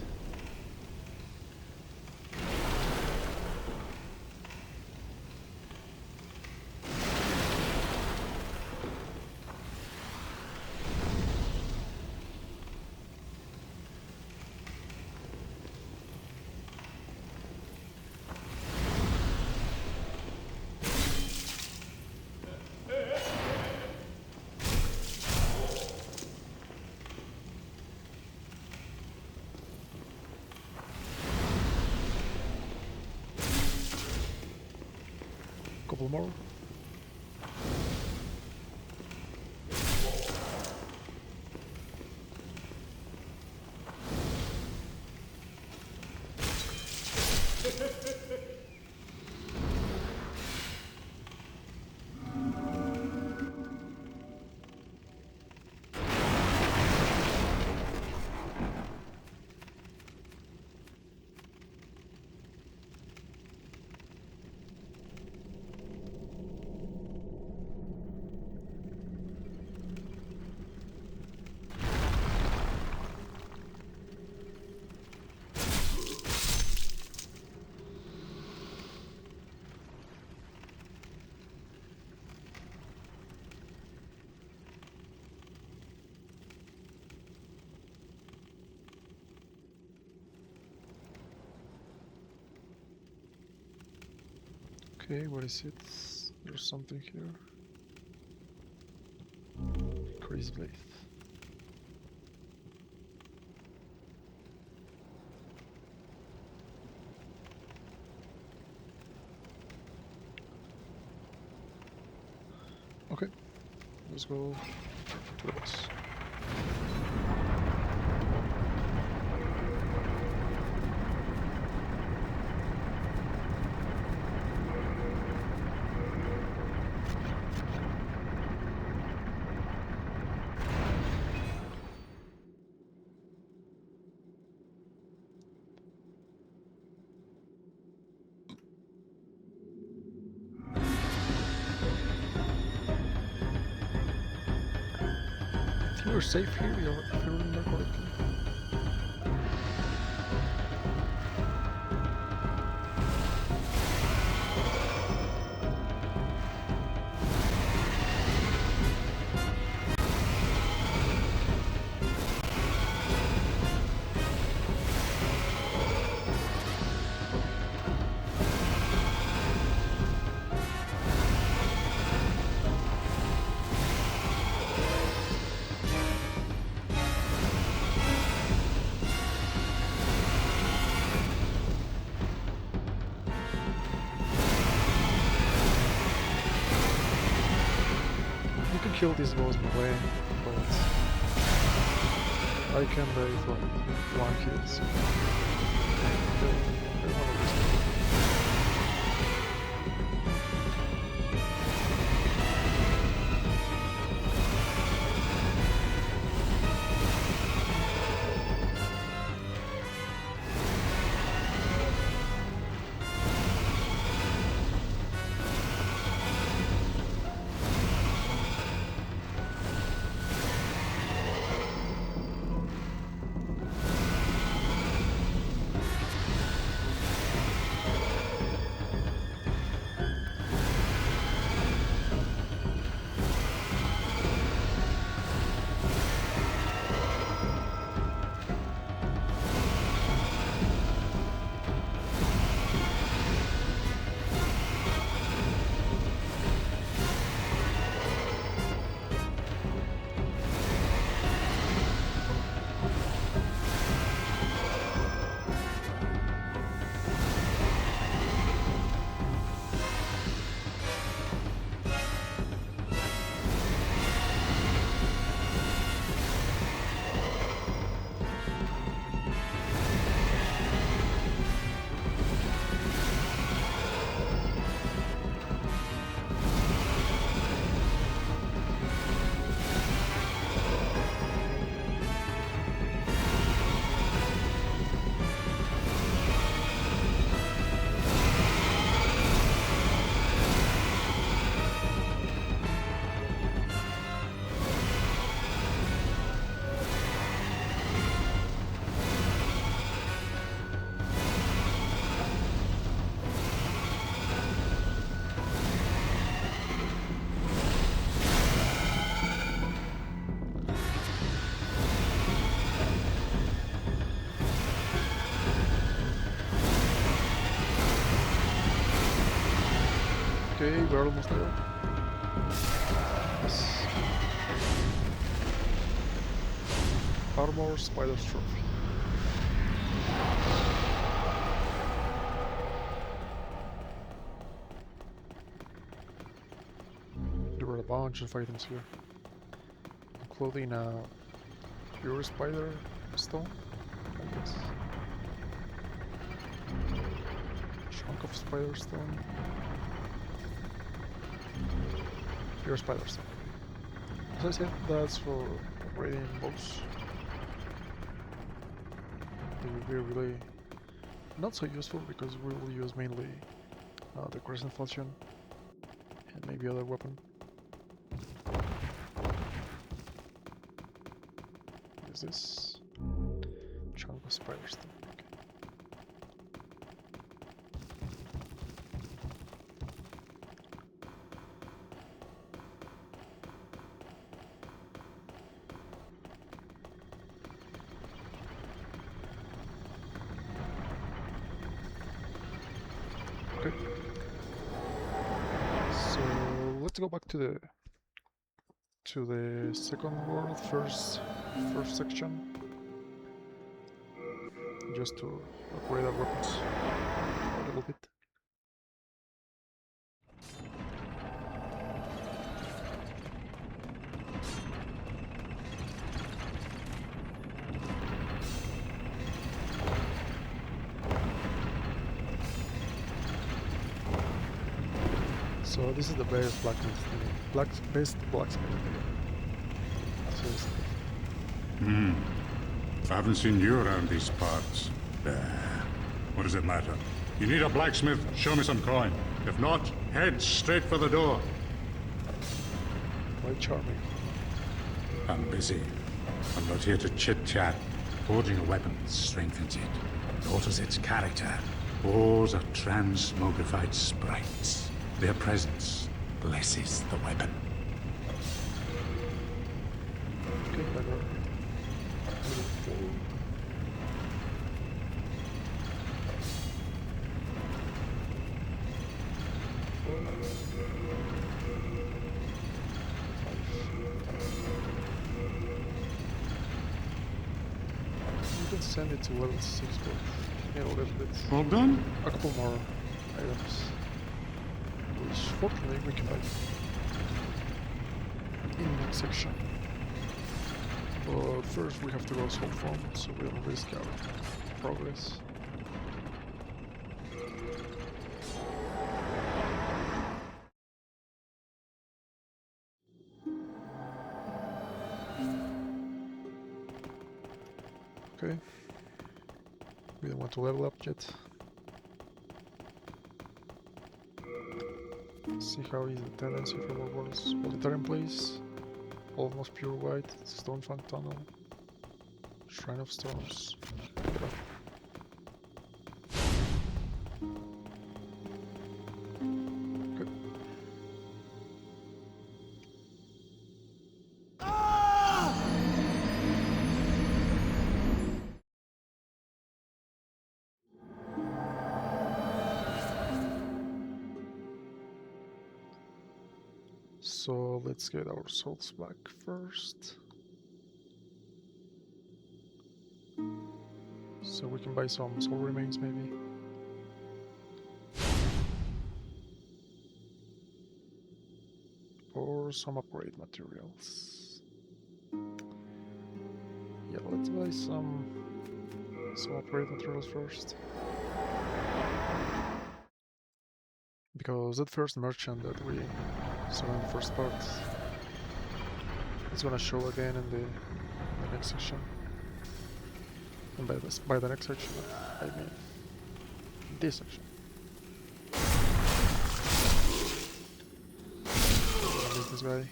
Couple more. Okay, what is it? There's something here. Crazy blade. Okay, let's go to the boss. I think we're safe here, if I remember correctly. You can kill these boss way, but I can die from one hit, so I don't wanna risk it. Okay, we're almost there. Yes. Armor Spider's Trophy. There were a bunch of items here, including a pure spider stone, I guess. Chunk of spider stone. Pure spider stone. As I said, that's for upgrading bows. They will be really not so useful because we will use mainly the crescent falchion and maybe other weapon. What is this? Chunk of spider stone. Okay. go back to the second world, first section, just to upgrade our weapons a little bit. So this is the best blacksmith. Best blacksmith. Seriously. I haven't seen you around these parts. What does it matter? You need a blacksmith? Show me some coin. If not, head straight for the door. Quite charming. I'm busy. I'm not here to chit-chat. Forging a weapon strengthens it, alters its character. Those are transmogrified sprites. Their presence blesses the weapon. Okay, clever. You can send it to level 6, but yeah, a little bit. All done? A couple more items, which fortunately we can buy in the next section. But first we have to go Salt Farm, so we don't risk our progress. Okay. We don't want to level up yet. See how is the tendency for our worlds. Military place, almost pure white, Stonefang Tunnel, Shrine of Storms. Okay. So let's get our souls back first. So we can buy some soul remains maybe. Or some upgrade materials. Yeah, let's buy some upgrade materials first. Because that first merchant that we saw in the first part is gonna show again in the next section. And by the next section, I mean this section. What is this guy?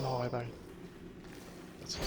No, I died. That's it.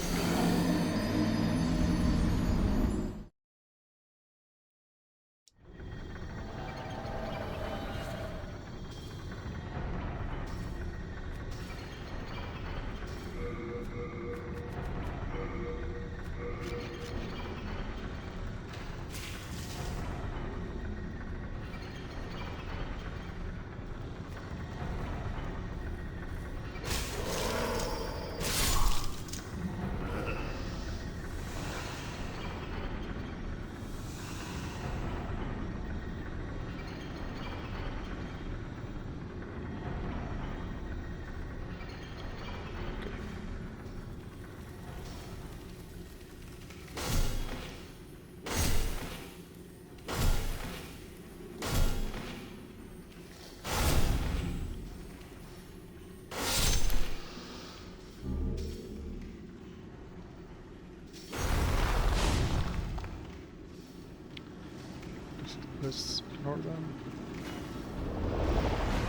Let's ignore them.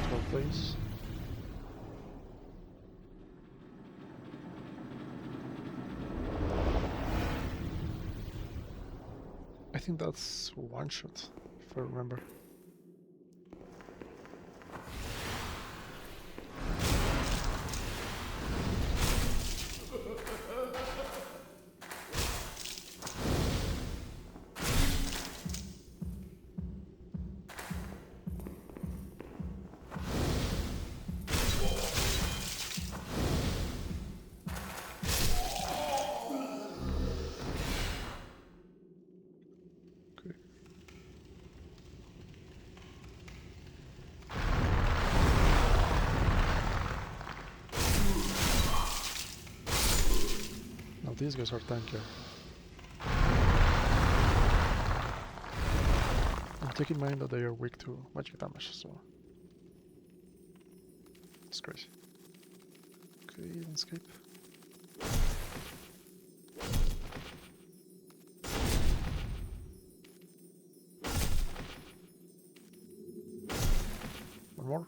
12 place. I think that's one shot, if I remember. these guys are tankier. And take in mind that they are weak to magic damage, so it's crazy. Okay, landscape. One more.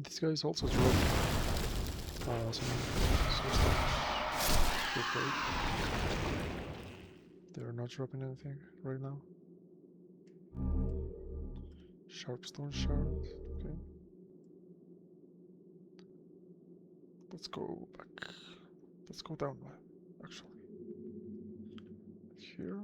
These guys also drop some stuff. Okay. They're not dropping anything right now. Sharpstone shard, okay. Let's go back. Let's go down, actually. Here.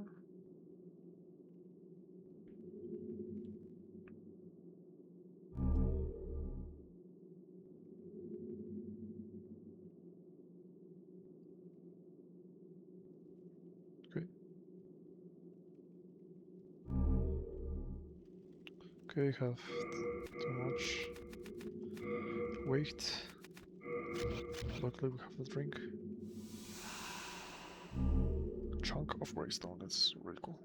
Okay. Okay, have too much weight. Luckily we have the drink. Chunk of greystone, that's really cool.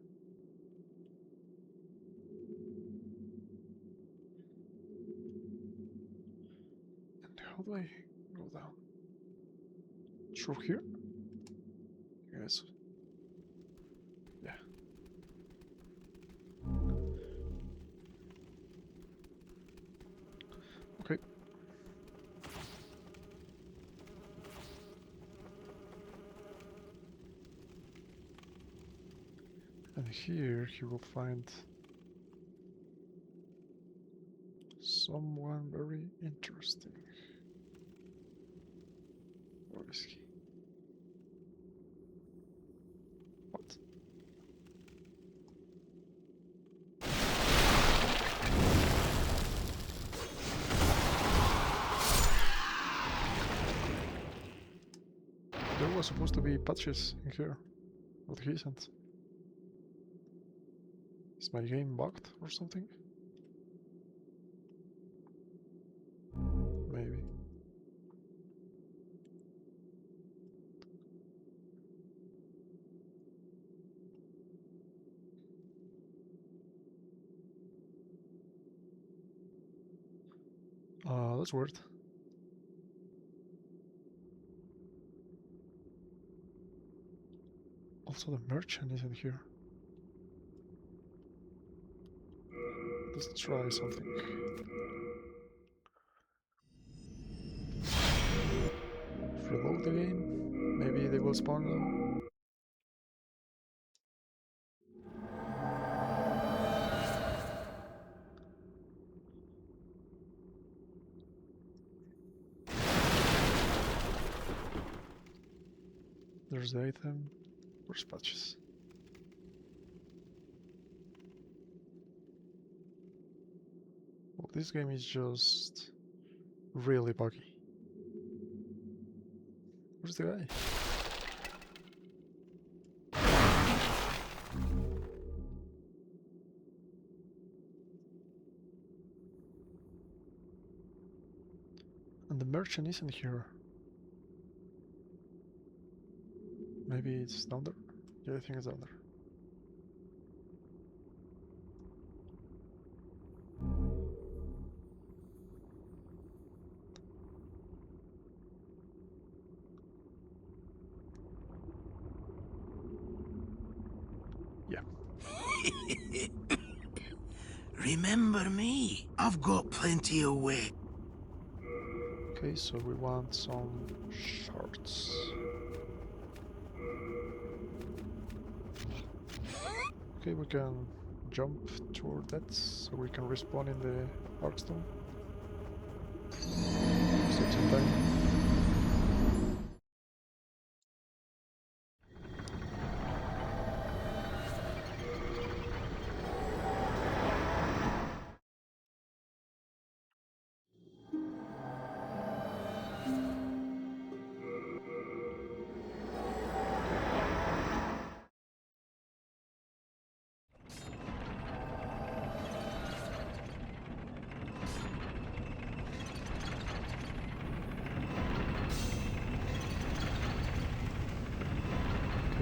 And how do I go down? Through here? Yes. Yeah. Okay. And here he will find someone very interesting. Where is he? What? There was supposed to be patches in here, but he isn't. Is my game bugged or something? Maybe. That's weird. Also, the merchant isn't here. Let's try something. Reload the game. Maybe they will spawn now. There's the item. Where's patches? Well, this game is just really buggy. Where's the guy? And the merchant isn't here. Maybe it's down there? Yeah, I think it's down there. Yeah. Remember me? I've got plenty of weight. Okay, so we want some shards. Okay, we can jump toward that so we can respawn in the Arkstone. Save some time.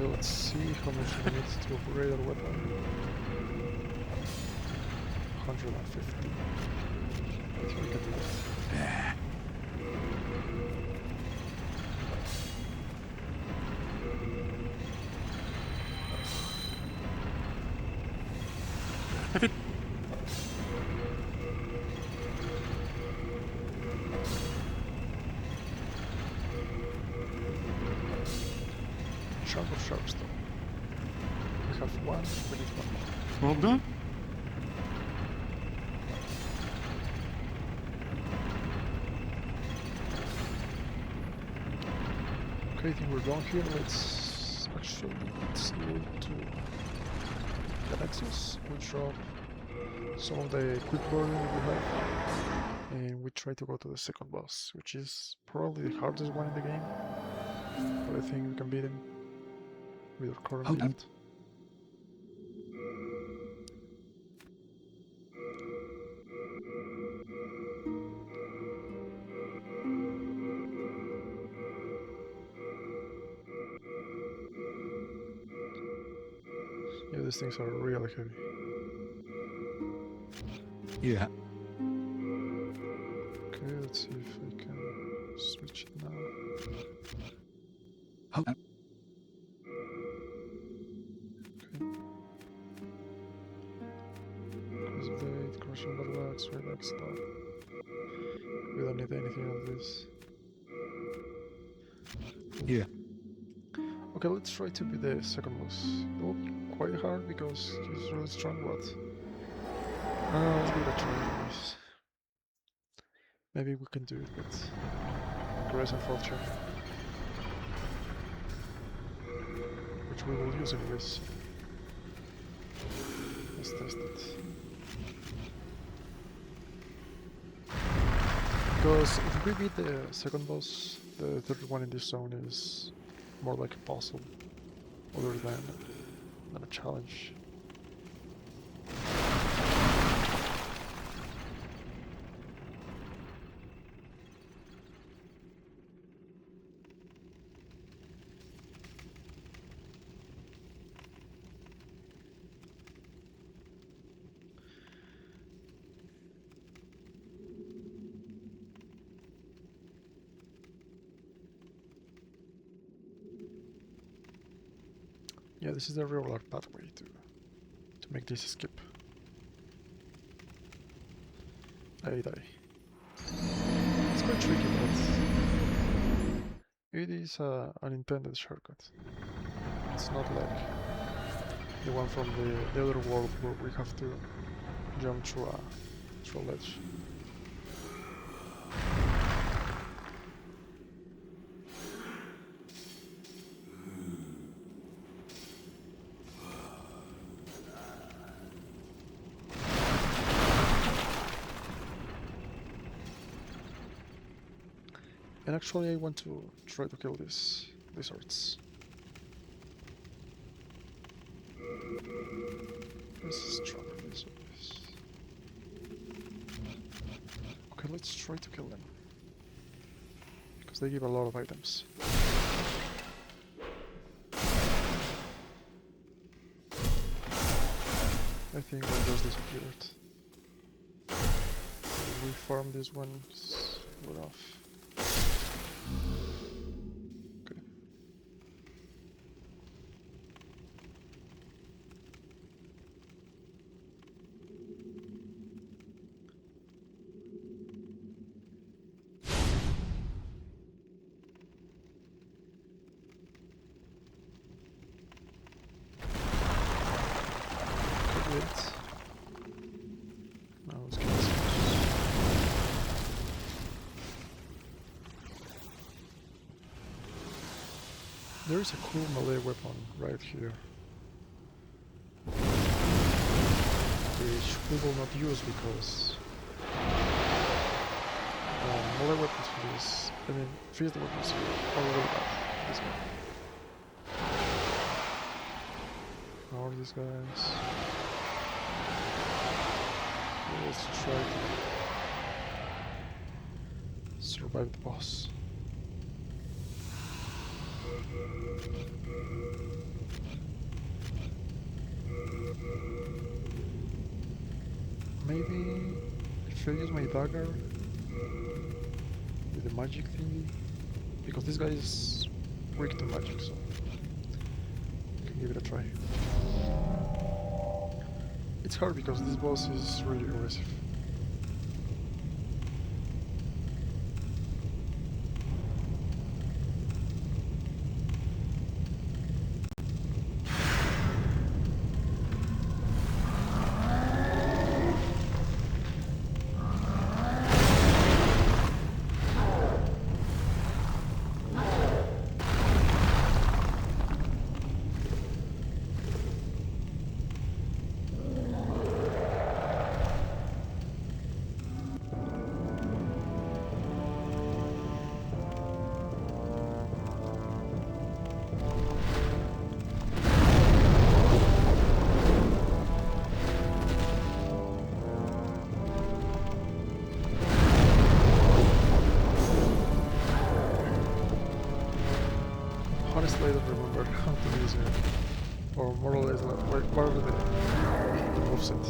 Okay, let's see how much we need to upgrade our weapon. 150. I think we can do that. Chunk of sharpstone. We have one, we need one more. All done? Okay, I think we're done here. Let's actually go to the Nexus. We drop some of the quick burning we have, and we try to go to the second boss, which is probably the hardest one in the game. But I think we can beat him with our current Hold on. build. Yeah, these things are really heavy. Yeah. Okay, let's see if I can switch it now. Hold on. Cruise blade, crushing battle axe, red axe, stop. We don't need anything of this. Yeah. Okay, let's try to be the second boss. It will be quite hard because he's really strong, but let's give it a try anyways. Maybe we can do it with Grace and Fortune, which we will use anyways. Let's test it. Because if we beat the second boss, the third one in this zone is more like a puzzle, other than a challenge. Yeah, this is the regular pathway to make this skip. I die. It's quite tricky, but it is an intended shortcut. It's not like the one from the other world where we have to jump through a ledge. And actually I want to try to kill these lizards. This is stronger lizards. Okay, let's try to kill them. Because they give a lot of items. I think one just disappeared. We farm these ones enough. Okay. Wait. Now let's get this. There is a cool melee weapon right here, which we will not use because melee weapons for this, I mean, field weapons here are really bad. This guy. How are these guys? Let's try to survive the boss. maybe if I use my dagger with the magic thingy, because this guy is weak to magic, so I can give it a try. It's hard because this boss is really aggressive. Honestly, I don't remember how to use it, or more or less what are the moveset.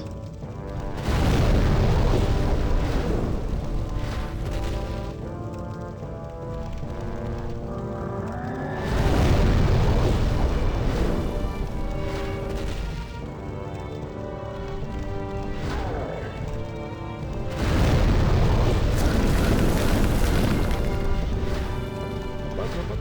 Not bad.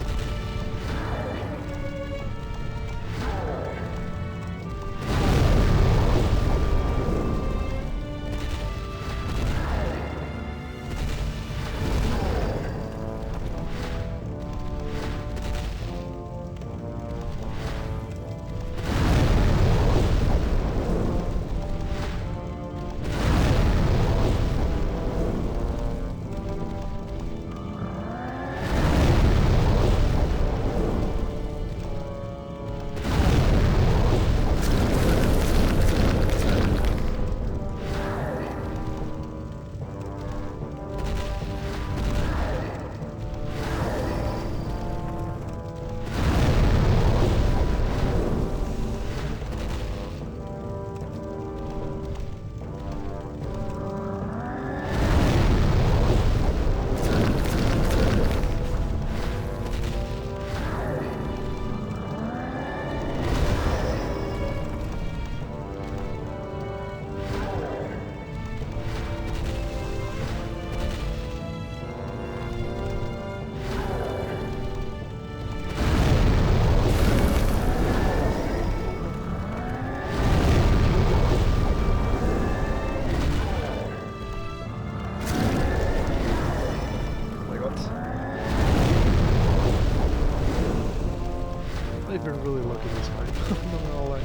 I've been really lucky this fight, not gonna lie.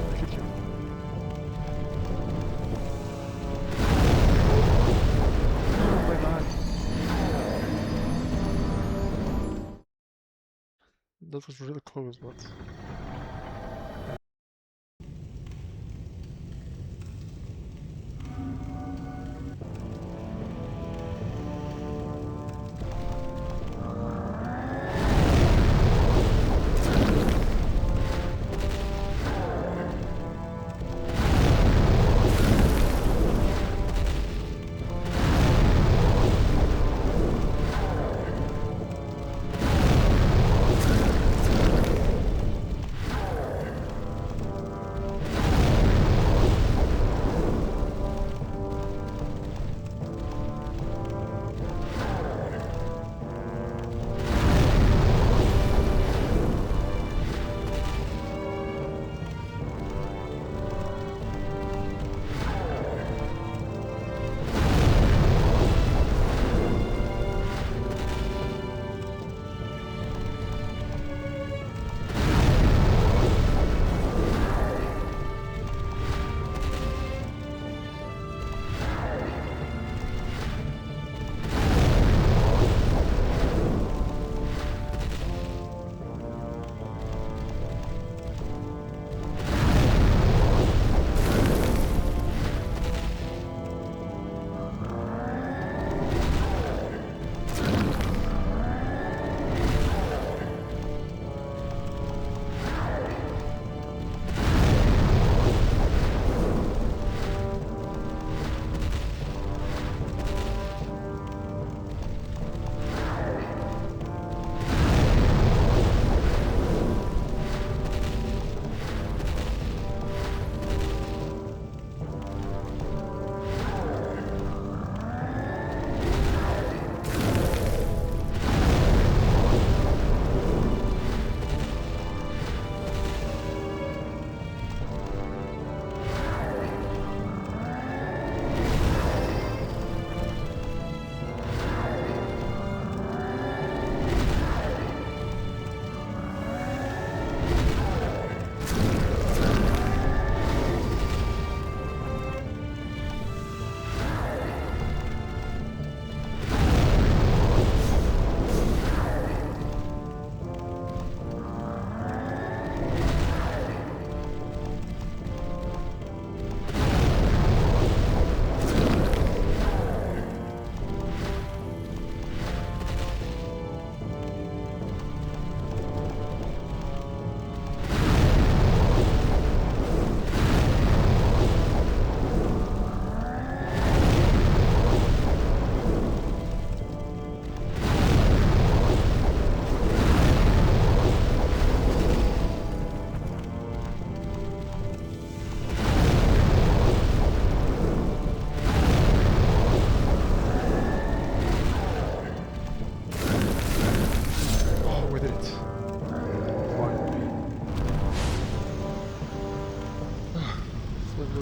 I hit you. Oh my god. That was really close, but...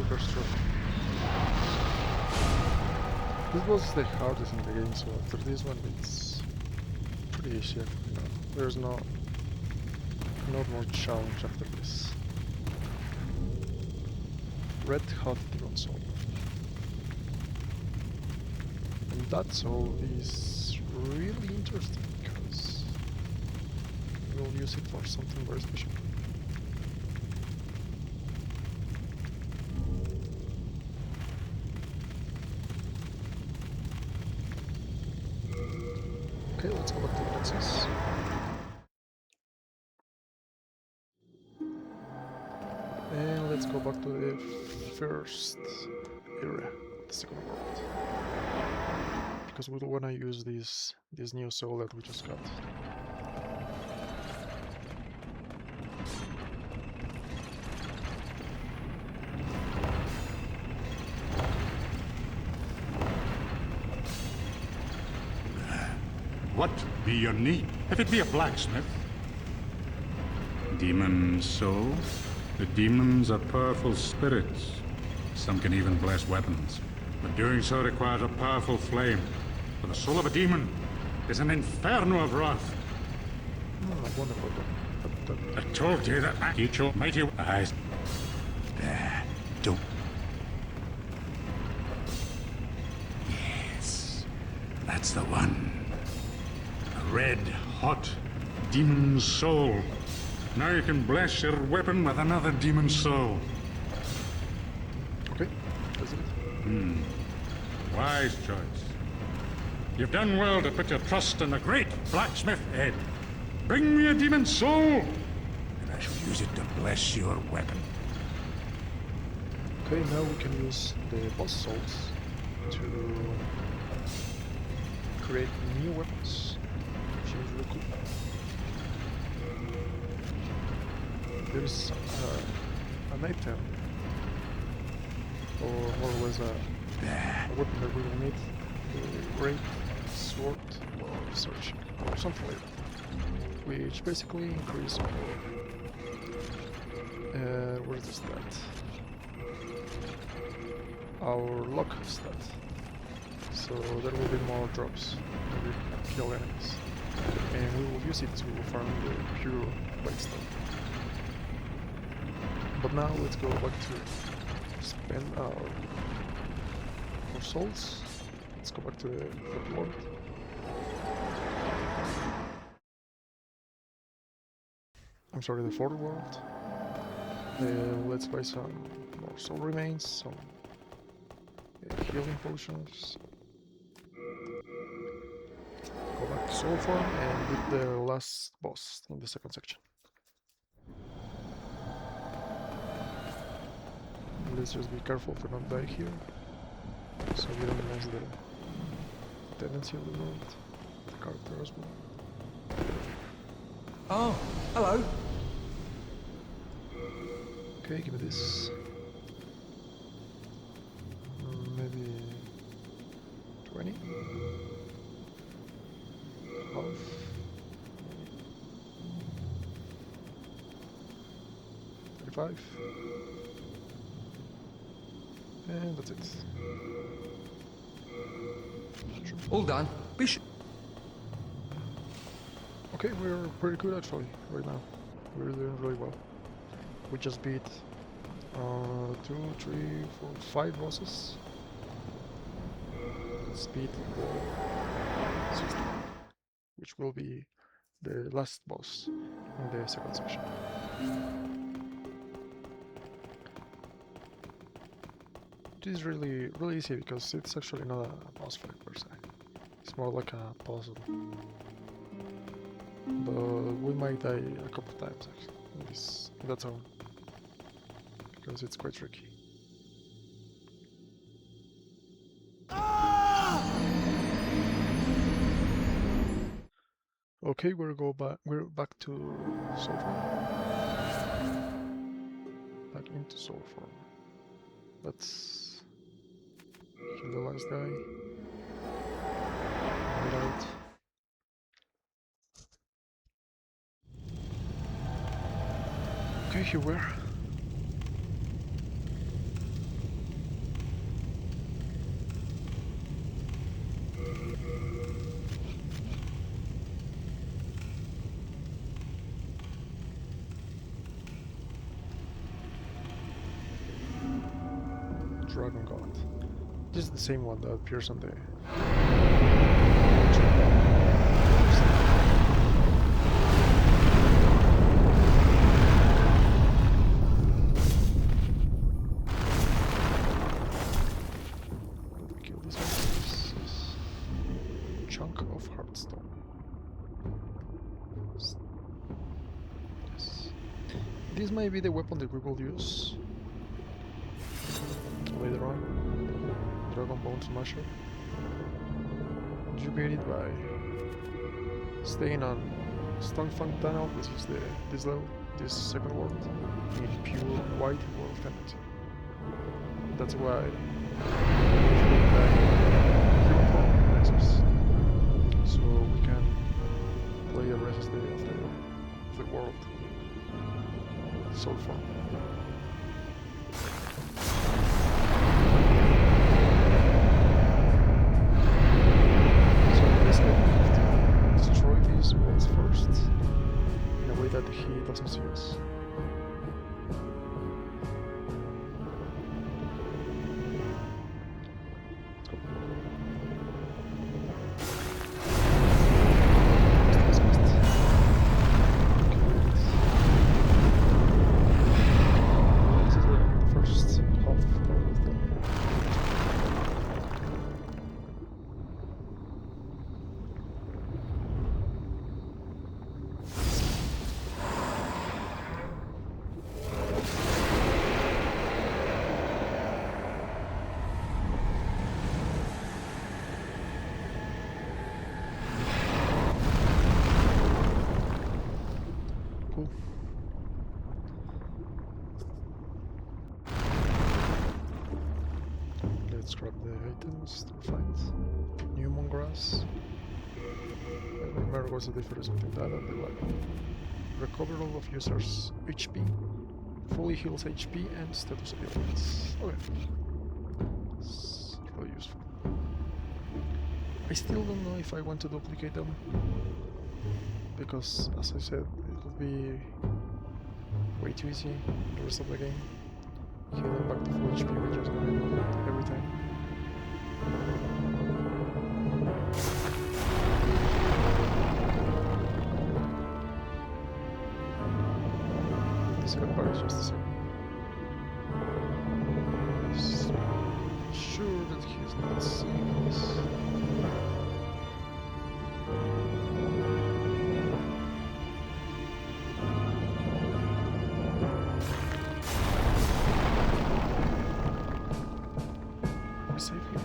first trophy. This was the hardest in the game, so after this one it's pretty easy. You know, there's not more challenge after this. Red Hot Demon Soul. And that soul is really interesting because we'll use it for something very special. Okay, let's go back to the Nexus. And let's go back to the first area, the second world. Because we don't want to use this new soul that we just got. What be your need? If it be a blacksmith. Demon soul? The demons are powerful spirits. Some can even bless weapons. But doing so requires a powerful flame. For the soul of a demon is an inferno of wrath. Oh, wonderful. I told you that you chose mighty eyes. There, don't. Yes, that's the one. A red-hot demon soul. Now you can bless your weapon with another demon soul. Okay, that's it. Wise choice. You've done well to put your trust in the great blacksmith Ed. Bring me a demon soul, and I shall use it to bless your weapon. Okay, now we can use the boss souls to create new weapons, which is really cool. There's an item, or more or less a weapon that we will need, the Great Sword of Searching, or something like that, which basically increases where is the stat? Our luck stat. So there will be more drops when we kill enemies. And we will use it to farm the pure white stone. But now let's go back to spend our souls. Let's go back to the third world. I'm sorry, the fourth world. Let's buy some more soul remains, some healing potions. Go back to soul form and beat the last boss in the second section. Let's just be careful to not die here, so we don't mess the tendency of the world, the character as well. Oh, hello. Okay, give me this. Maybe 20? Half? 35? And that's it. All done. Be sure. Okay, we're pretty good actually right now. We're doing really well. We just beat 2, 3, 4, 5 bosses. Let's beat the 6th one, which will be the last boss in the second section. It is really easy because it's actually not a boss fight per se. It's more like a puzzle. But we might die a couple of times actually in that zone, because it's quite tricky. Okay, we're back to soul form. Back into soul form. Let's kill the last guy. Get out. Okay, here we are. Dragon God. This is the same one that appears on the. Kill this one. This is chunk of Heartstone. Yes. This might be the weapon that we will use later on. Dragon Bone Smasher. You get it by staying on Stonefank Tunnel, which is this level, this second world, in pure white world tendency. That's why Hero Form Nexus. So we can play the rest of the world Soul Form. These worlds first, in a way that he doesn't see us. This is the first half of the cool. Let's grab the items to find Newman grass. I don't remember what's the difference between that and the like. Recover all of users' HP, fully heals HP and status abilities. Okay. It's really useful. I still don't know if I want to duplicate them, because as I said, it will be way too easy the rest of the game. Healing back to full HP with just every time. The second part is just the same. So, sure that he's not seeing us. Safely.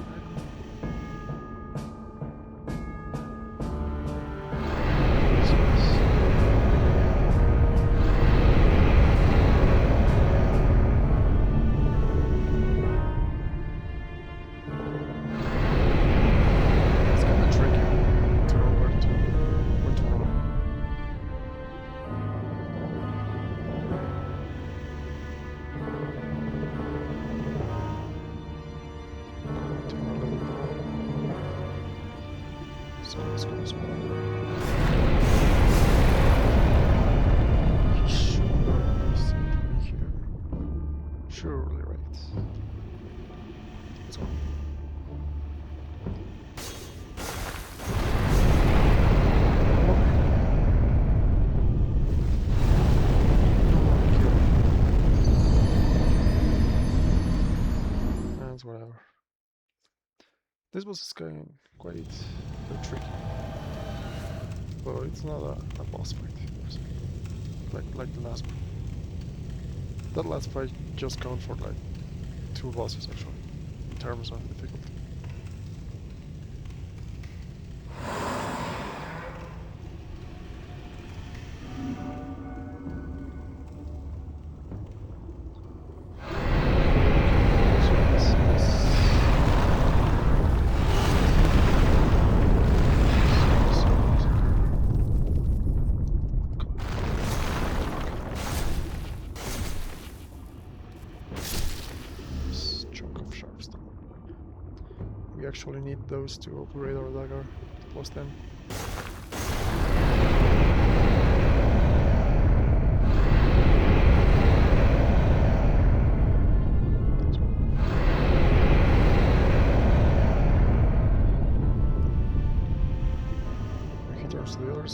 It's kind of tricky to know where to run. So let's go this way. He should seem to be here. Surely right. Let's go. That's whatever. This was quite tricky, but it's not a boss fight, like the last one. That last fight just counted for like 2 bosses actually, in terms of difficulty. We actually need those to upgrade our dagger, plus 10.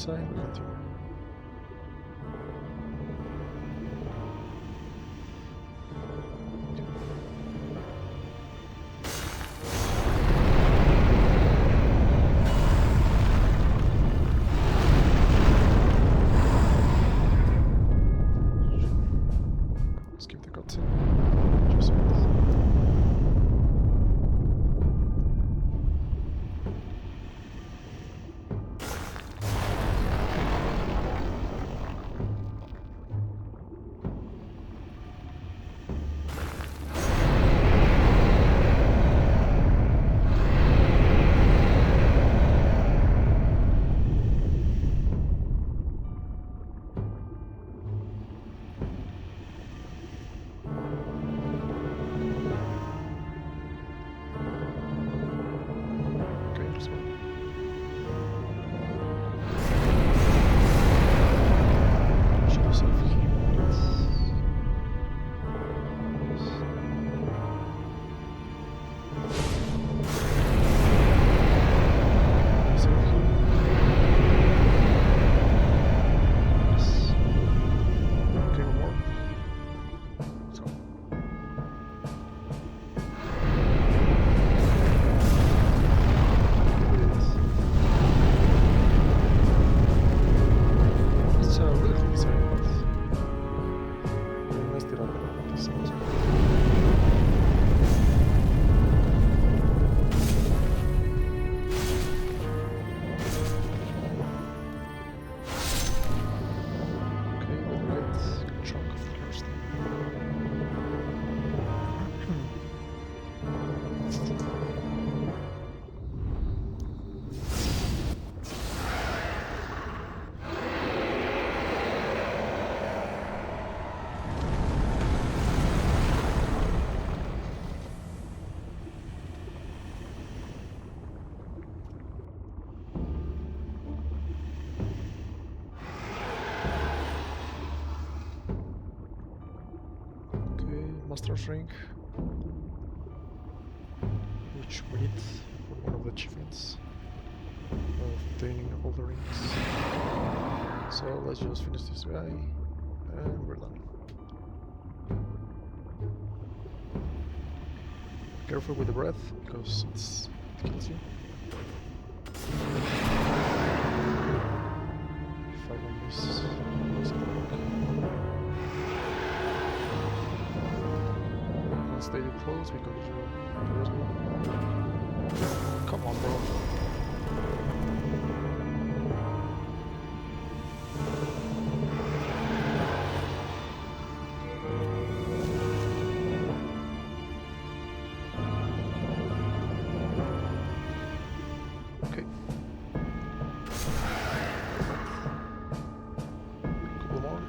side, we continue. Skip the cutscene. Just a minute. Okay, just one. Should we save here? Yes. Save here. Yes. Okay, one more. Let's go. It's a really cool design, but they messed it up a lot. This also. Okay, with red chunk of clear Okay, Master's Ring, which we need for one of the achievements of obtaining all the rings. So let's just finish this guy, and we're done. Careful with the breath, because it kills you. If I don't miss stay close because there's one. Come on, bro. Okay. Couple more.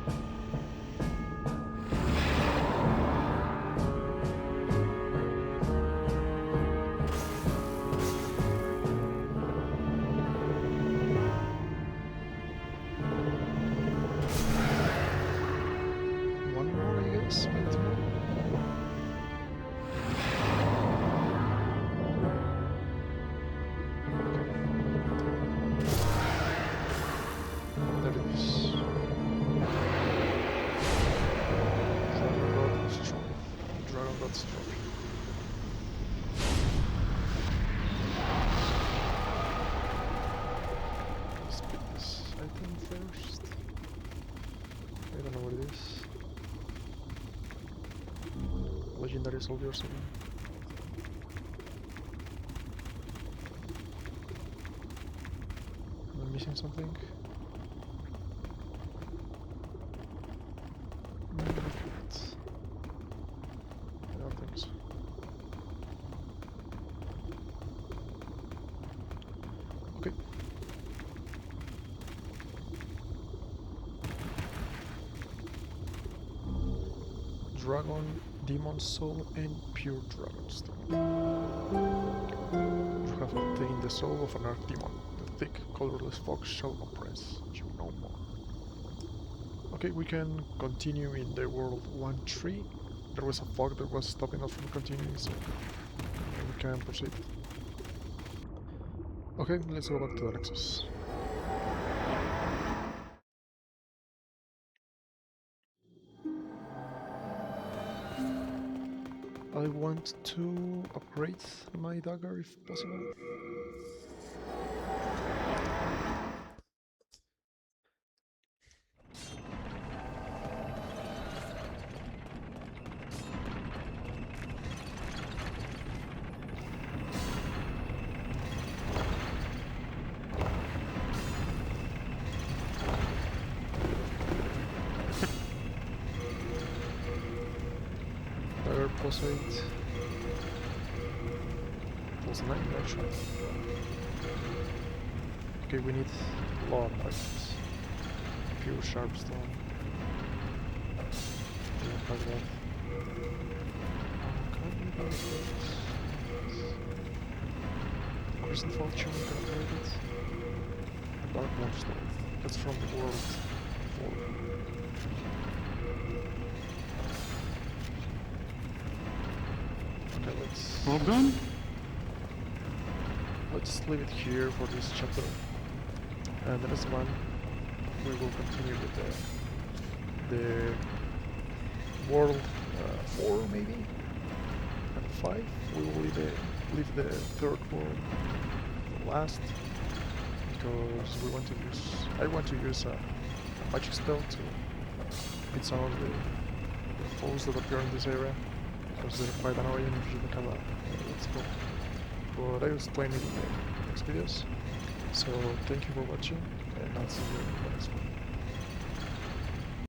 One more, I guess. Maybe two more. There it is. Dragon God destroyed. Dragon God destroyed. Let's pick this item first. I don't know what it is. Legendary soldiers again. Am I missing something? I don't think so. Okay. Dragon, Demon Soul, and Pure Dragonstone. You have obtained the soul of an Archdemon. The thick, colorless fog shall oppress you no more. Okay, we can continue in the world 1-3. There was a fog that was stopping us from continuing, so we can proceed. Okay, let's go back to the Nexus. I want to upgrade my dagger if possible. Dagger plus 8. Plus 9 actually. Okay, we need long items. Pure sharp stone. Don't have that. Can we buy this? Crescent Fortune, can upgrade it. Dark Monster. That's from the World 4. Okay, All done? let's leave it here for this chapter. And the next one we will continue with the World 4 maybe? And 5. We will leave the third world last because I want to use a magic spell to beat some of the foes that appear in this area because they're quite annoying if you look at that spell. But I will explain it in the next videos. So thank you for watching and I'll see you in the next one.